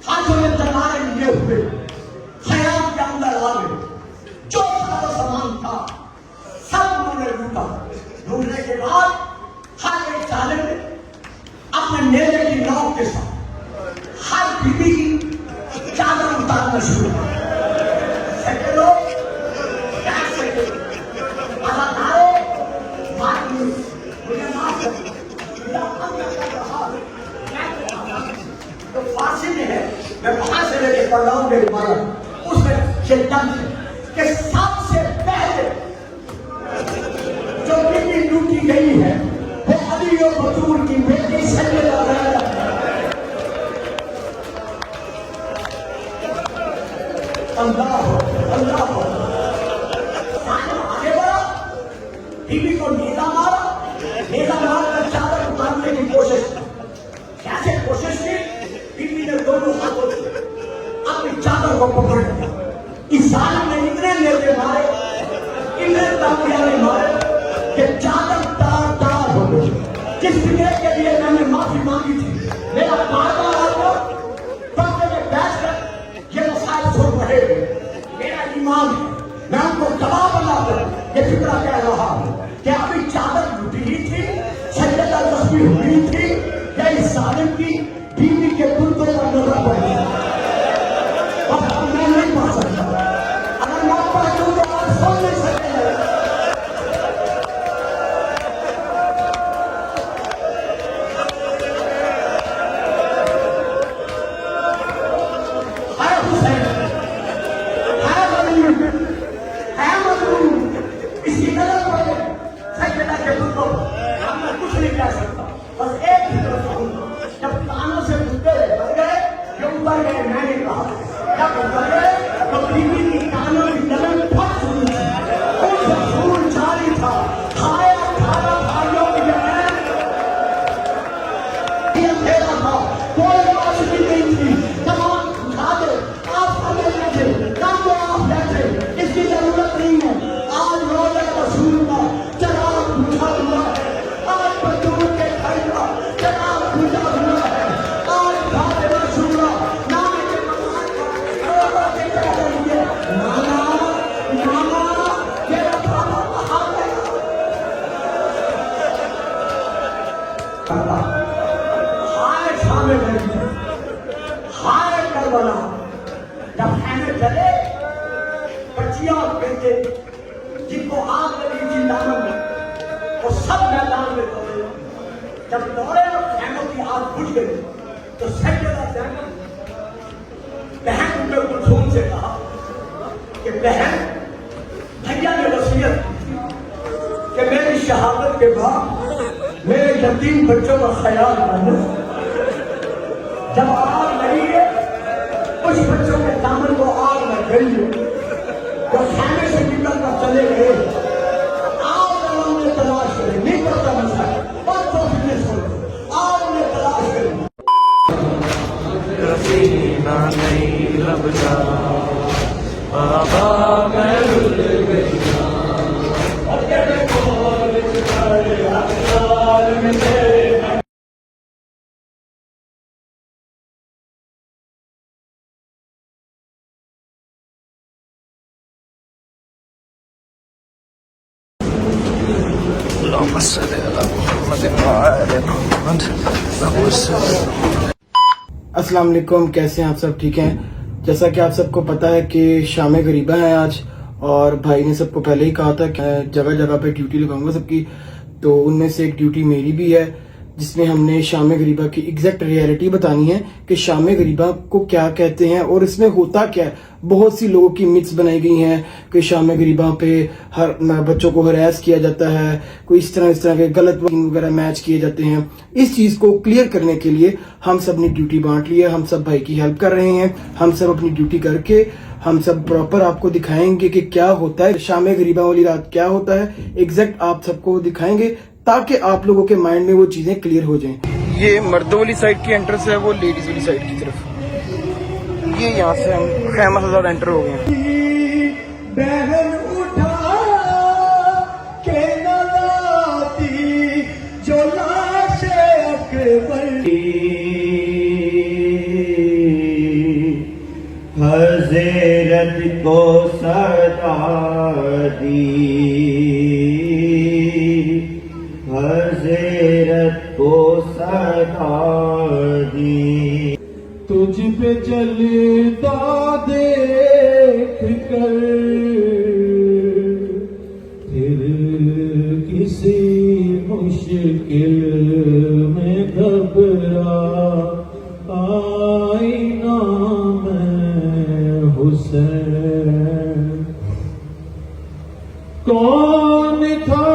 हाथों में तलवारें लिए हुए खयाम के अंदर आ गए। जो सारा सामान था सब उन्होंने लूटा। लूटने के बाद हर एक तालिब ने अपने नेले की नाव के साथ हर बीबी की चादर उतारना शुरू किया। सेकेंडों, अदाकारों, मुझे माफ करें, तो फांसी में है, मैं वहां से लेके पढ़ रहा हूँ मेरी माला, उसमें चेतन के सबसे पहले जो बीबी लूटी गई है वो अली और बतूल की बेटी सैयदा रैना। अल्लाह अल्लाह आगे बढ़ा, बीबी को नीला मारा, नीला मारकर चादर उतारने की कोशिश की। कैसे कोशिश की? बीबी ने दोनों हाथों से अपनी चादर को पकड़ लिया। इस जालिम ने इतने नेज़े मारे, इतने तालियां मारे कि चादर तार तार हो गई। जिस फिक्र के लिए मैंने माफी मांगी थी, मेरा बार-बार आपको पर्दे में बैठकर ये मसाइल सुन रहे थे। मेरा ईमान है, मैं उनको गवाह बनाकर ये फिक्र कह रहा हूं कि अभी चादर लुटी ही थी, सैयदा तस्बीह हुई थी, या इस जालिम की बीवी के कुर्तों पर नजर पड़ी। अब मैं नहीं पढ़ सकता, अगर मैं पढ़ दूं तो आप सुन नहीं सकते। जिनको आग लगी थी दानों में, वो सब मैदान में दौड़े। जब दौड़े और खैमों की आग बुझ गई तो सैयदा ज़ैनब बहन उम्मे कुलथूम से कहा कि बहन, भैया ने वसीयत की थी कि मेरी शहादत के बाद मेरे यतीम बच्चों का ख्याल करना। जब आग लगी है, कुछ बच्चों के दामन को आग लग गई है, वो खाने से निकल कर चले गए। आओ उन्हें तलाश करें, नहीं पड़ता मसला, और तो फिटनेस हो, आओ उन्हें तलाश करें। रसीना नहीं लबजा, बाबा मैं रुल गई। अस्सलाम वालेकुम, कैसे हैं आप सब? ठीक हैं? जैसा कि आप सबको पता है कि शाम गरीबा है आज, और भाई ने सबको पहले ही कहा था कि जगह जगह पे ड्यूटी लगाऊंगा सबकी, तो उनमें से एक ड्यूटी मेरी भी है जिसमें हमने शाम गरीबा की एग्जैक्ट रियलिटी बतानी है कि शाम गरीबा को क्या कहते हैं और इसमें होता क्या है। बहुत सी लोगों की मिथ्स बनाई गई हैं कि शाम गरीबा पे हर बच्चों को हरास किया जाता है, कोई इस तरह के गलत वगैरह मैच किए जाते हैं। इस चीज को क्लियर करने के लिए हम सब ने ड्यूटी बांट ली है, हम सब भाई की हेल्प कर रहे हैं। हम सब अपनी ड्यूटी करके हम सब प्रॉपर आपको दिखाएंगे कि क्या होता है शाम गरीबा वाली रात, क्या होता है एग्जैक्ट आप सबको दिखाएंगे ताकि आप लोगों के माइंड में वो चीजें क्लियर हो जाएं। ये मर्दों वाली साइड की एंट्रेंस है, वो लेडीज वाली साइड की तरफ। ये यहाँ से हम खैमा से ज्यादा एंटर हो गए हैं। बहन उठा के नलाती जो लाश अकबर हज़रत को सदा दी, हज़रत को सदा दी। तुझ पे जलता देख कर फिर किसी मुश्किल में घबरा आईना में हुसैन। कौन था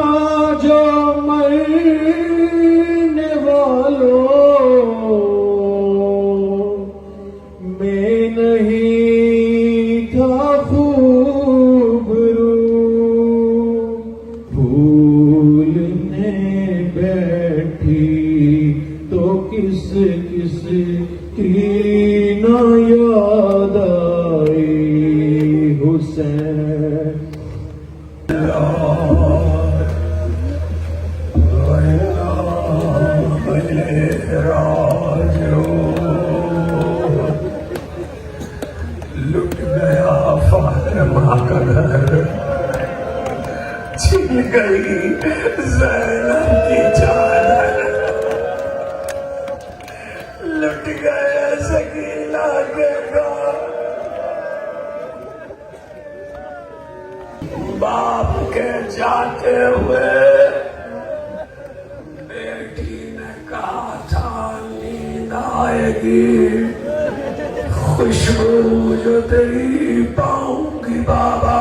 जो मरने वालों में नहीं था खूबरू, भूलने बैठी तो किस किस की ना याद आई हुसैन। लुट गया फातिमा का घर, छिन गई ज़ैनब की चादर, लुट गया सकीना के घर। बाप के जाते हुए बेटी ने कहा था नींद आएगी, खुशबू जो तेरी पाऊंगी बाबा,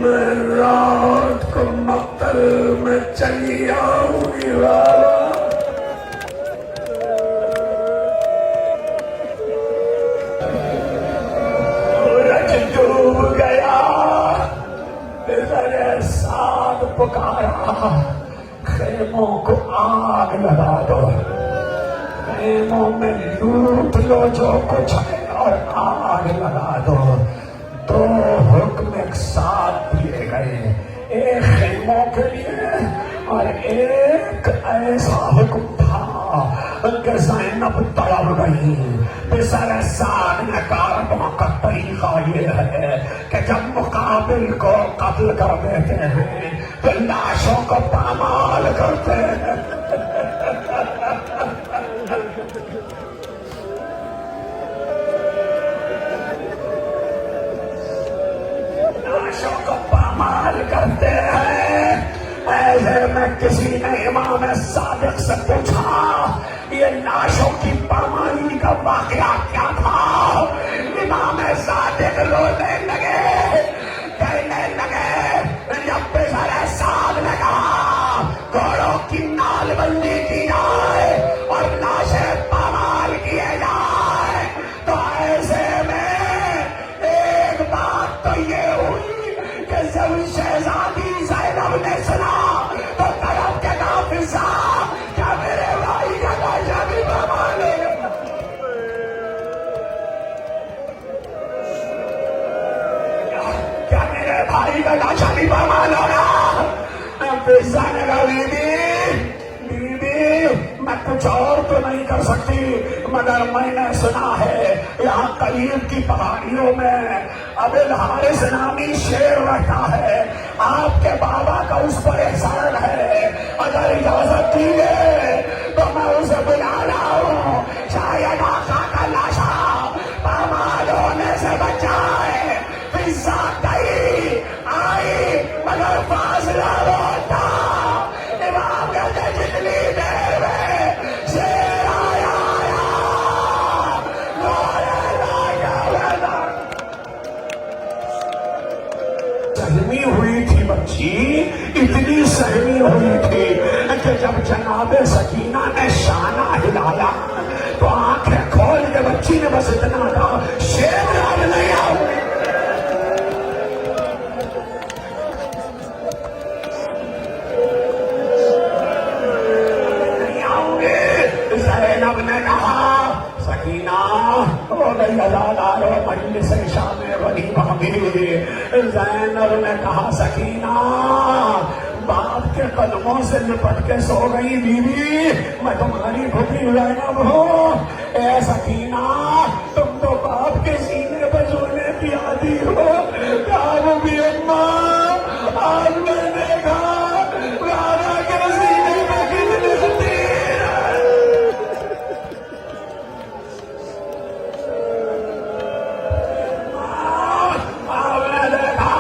मैं रात को मक्तल में चली आऊंगी बाबा। सूरज डूब गया, तेरे साथ पुकारा, खेमों को आग लगा दो, खेमों में लूट लो जो कुछ है और आग लगा दो। दो हुक्म एक साथ दिए गए, एक खेमों के लिए और एक ऐसा हुक्म था कि ज़ैनब तड़प गई। पिसर साद ने कारवां का तरीका ये है कि जब मुकाबिल को कत्ल कर देते हैं तो लाशों को पामाल करते हैं। लाशों को पामाल करते हैं। ऐसे में किसी ने इमाम सादिक से पूछा, ये लाशों की पामाली का वाकया क्या था? इमाम सादिक रोने लगे, कहने लगे, जब पिसर साद ने कहा घोड़ों की नालबंदी की जाए और लाशें पामाल किए जाए, तो ऐसे में एक बात तो ये हुई कि जब शहजादी ज़ैनब ने सुना तो तरफ के नाफिसा, क्या मेरे भाई का लाशा भी पामाल है? क्या मेरे भाई का लाशा भी पामाल हो रहा? फिजा ने कहा बीबी, बीबी मैं कुछ और तो नहीं कर सकती, मगर मैंने सुना है यहाँ करीब की पहाड़ियों में अबिल हारिस नामी शेर रहता है, आपके बाबा का उस पर एहसान है, अगर इजाजत दीजिए तो मैं उसे बुला लाऊं, शायद आका का लाशा पामाल होने से बचाए। पिज्जा गई आई मगर फासला बहुत था, इमाम कहते जितनी देर में शेर आया सहमी हुई थी बच्ची, इतनी सहमी हुई थी कि जब जनाबे सकीना ने शाना हिलाया तो आंखें खोल के बच्ची ने बस इतना कहा, शेर अब नहीं आओगे। नहीं आओगे। ज़ैनब ने कहा, सकीना ओ गैलादारो मजलिस शाम गरीबा में। ज़ैनब ने कहा, सकीना बाप के कदमों से लिपट के सो गई बीवी, मैं तुम्हारी खुदी ज़ैनब हूँ। ए सकीना तुम तो बाप के सीने पर सोने की आदि हो। क्या भी अम्मा आज मैंने कहा राजा के सीने पे कितनी तीर आपने देखा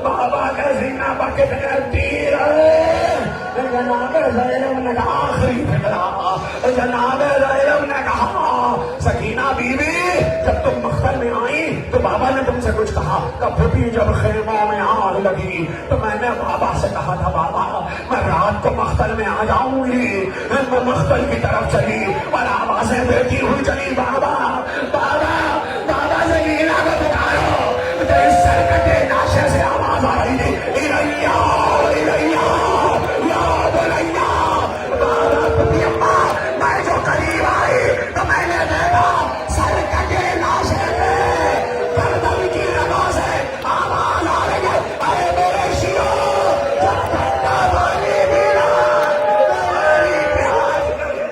बाबा के सीना पर कितने तीर जनाबे ज़ैनब ने कहा, आखिरी फिक्रा जनाबे ज़ैनब ने कहा, सकीना बीवी जब तुम मख्तल में आई तो बाबा ने तुमसे कुछ कहा, कभी भी जब खेमों में आग लगी तो मैंने बाबा से कहा था, बाबा मैं रात को मख्तल में आ जाऊंगी। मैं मख्तल की तरफ चली और आवाजें देती हुई चली, बाबा बाबा बाबा सकीना को पुकारो। तो इस सरकटे नाशे से आवाज आ रही थी, इरैया इरैया या बुलैया। बाबा तुम्हें अम्मा मैं जो करीब आई तो मैंने देखा सरकटे नाशे में गर्दन की रगों से आवाज आ रही है, अरे मेरे शियो जब ठंडा पानी पीना तुम्हारी प्यास नहीं।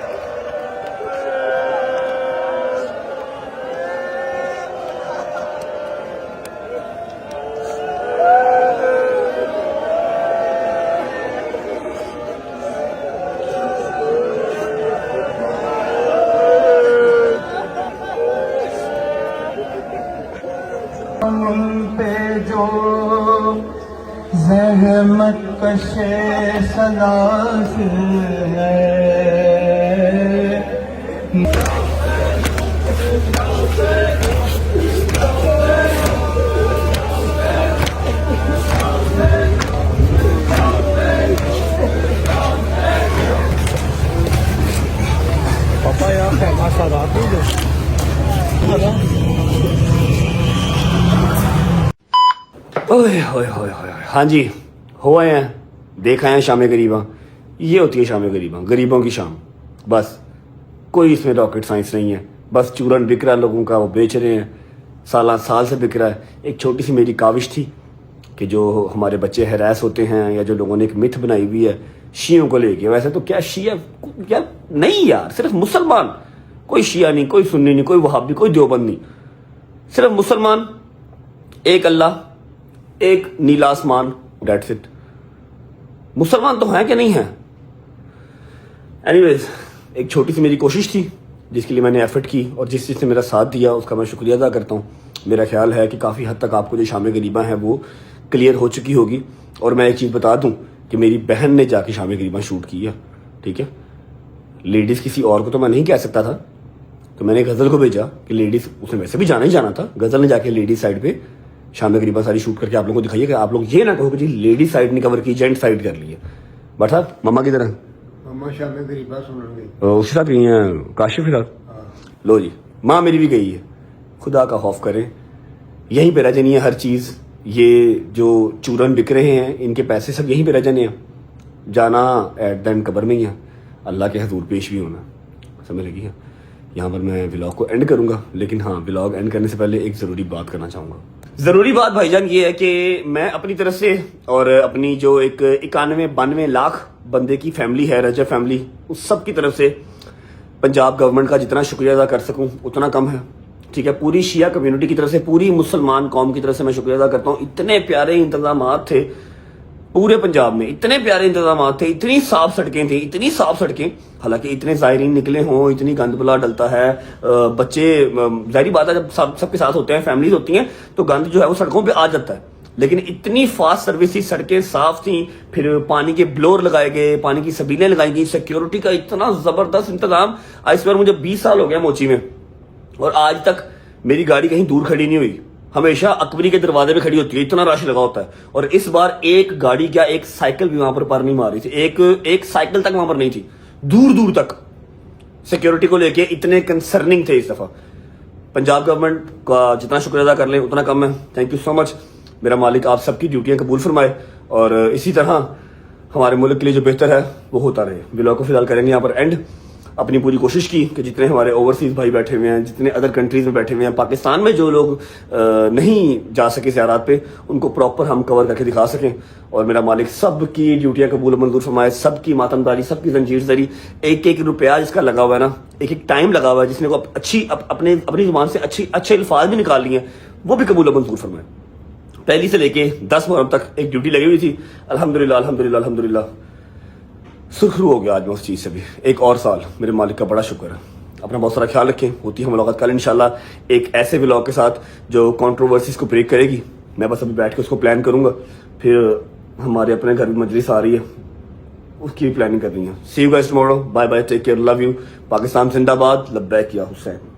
उन पे जो ज़हमत कशे सलास है, पापा यार खेमा सादात नहीं दो। ओए होए होए होए, हाँ जी हो आए हैं, देख आए हैं शाम गरीबा। ये होती है शाम गरीबा, गरीबों की शाम। बस कोई इसमें रॉकेट साइंस नहीं है, बस चूरन बिक रहा है लोगों का, वो बेच रहे हैं, साल से बिक रहा है। एक छोटी सी मेरी काविश थी कि जो हमारे बच्चे हैरास होते हैं या जो लोगों ने एक मिथ बनाई हुई है शियों को लेके, वैसे तो क्या शिया क्या नहीं यार, सिर्फ मुसलमान, कोई शिया नहीं, कोई सुन्नी नहीं, कोई वहाबी, कोई देवबंद नहीं, सिर्फ मुसलमान, एक अल्लाह, एक नीला आसमान, डेट्स इट। मुसलमान तो हैं कि नहीं हैं। एनीवेज, एक छोटी सी मेरी कोशिश थी जिसके लिए मैंने एफर्ट की और जिस चीज़ ने मेरा साथ दिया उसका मैं शुक्रिया अदा करता हूँ। मेरा ख्याल है कि काफ़ी हद तक आपको जो शाम गरीबा है वो क्लियर हो चुकी होगी। और मैं एक चीज़ बता दूँ कि मेरी बहन ने जाके शाम गरीबा शूट की है, ठीक है। लेडीज़ किसी और को तो मैं नहीं कह सकता था, तो मैंने गज़ल को भेजा कि लेडीज़, उसने वैसे भी जाना ही जाना था, गज़ल ने जाके लेडीज़ साइड पे शाम गरीबा सारी शूट करके आप लोगों को दिखाइए कि आप लोग ये ना कहो कि जी लेडीज साइड नहीं कवर की, जेंट साइड कर लिए। बट साहब मम्मा की तरह मम्मा शाम गरीबा सुन गई, उसके साथ गई हैं काशिफ के साथ। लो जी, माँ मेरी भी गई है। खुदा का खौफ करें, यहीं पे रह जानी है हर चीज़। ये जो चूरन बिक रहे हैं इनके पैसे सब यहीं पे रह जाने हैं, जाना एट द एंड कबर में ही है, अल्लाह के हजूर पेश भी होना। समझ लगी है। यहाँ पर मैं व्लॉग को एंड करूँगा, लेकिन हाँ, व्लॉग एंड करने से पहले एक ज़रूरी बात करना चाहूँगा। ज़रूरी बात भाईजान ये है कि मैं अपनी तरफ से और अपनी जो एक 91-92 लाख بندے کی فیملی ہے, رجب فیملی, اس سب کی طرف سے پنجاب گورنمنٹ کا جتنا شکریہ ادا کر سکوں اتنا کم ہے, ٹھیک ہے. پوری شیعہ کمیونٹی کی طرف سے, پوری مسلمان قوم کی طرف سے میں شکریہ ادا کرتا ہوں. اتنے پیارے انتظامات تھے پورے پنجاب میں, اتنے پیارے انتظامات تھے, اتنی صاف سڑکیں تھیں, اتنی صاف سڑکیں. حالانکہ اتنے زائرین نکلے ہوں, اتنی گند بلا ڈلتا ہے, بچے ظاہری بات ہے جب سب کے ساتھ ہوتے ہیں, فیملیز ہوتی ہیں, تو گند جو ہے وہ سڑکوں پہ آ جاتا ہے. لیکن اتنی فاسٹ سروس تھی, سڑکیں صاف تھیں, پھر پانی کے بلور لگائے گئے, پانی کی سبیلیں لگائی گئی, سیکیورٹی کا اتنا زبردست انتظام. اس بار مجھے 20 سال ہو گیا موچی میں, اور آج تک میری گاڑی کہیں دور کھڑی نہیں ہوئی, ہمیشہ اکبری کے دروازے پہ کھڑی ہوتی ہے, اتنا رش لگا ہوتا ہے. اور اس بار ایک گاڑی کیا ایک سائیکل بھی وہاں پر نہیں مار رہی تھی, ایک سائیکل تک وہاں پر نہیں تھی, دور دور تک. سیکیورٹی کو لے کے اتنے کنسرننگ تھے اس دفعہ. پنجاب گورنمنٹ کا جتنا شکریہ ادا کر لیں اتنا کم ہے. تھینک یو سو مچ. میرا مالک آپ سب کی ڈیوٹیاں قبول فرمائے, اور اسی طرح ہمارے ملک کے لیے جو بہتر ہے وہ ہوتا رہے. ولاگ کو فی الحال کریں گے یہاں پر اینڈ. اپنی پوری کوشش کی کہ جتنے ہمارے اوورسیز بھائی بیٹھے ہوئے ہیں, جتنے ادر کنٹریز میں بیٹھے ہوئے ہیں, پاکستان میں جو لوگ نہیں جا سکے زیارات پہ, ان کو پراپر ہم کور کر کے دکھا سکیں. اور میرا مالک سب کی ڈیوٹیاں قبول منظور فرمائے, سب کی ماتمداری, سب کی زنجیر زری, ایک روپیہ جس کا لگا ہوا ہے نا, ایک ٹائم لگا ہوا ہے, جس نے کو اپنی زبان سے اچھے الفاظ بھی نکال لیے ہیں, وہ بھی قبول منظور فرمائے. پہلی سے لے کے 10 محرم تک ایک ڈیوٹی لگی ہوئی تھی. الحمدللہ الحمدللہ الحمدللہ سرخرو ہو گیا آج میں اس چیز سے بھی. ایک اور سال میرے مالک کا بڑا شکر ہے. اپنا بہت سارا خیال رکھیں. ہوتی ہے ملاقات کل انشاءاللہ ایک ایسے ولاگ کے ساتھ جو کنٹروورسیز کو بریک کرے گی. میں بس ابھی بیٹھ کے اس کو پلان کروں گا, پھر ہمارے اپنے گھر میں مجلس آ رہی ہے, اس کی بھی پلاننگ کرنی ہے. See you guys tomorrow. Bye bye, take care, love you. Pakistan زندہ باد. لبیک یا حسین.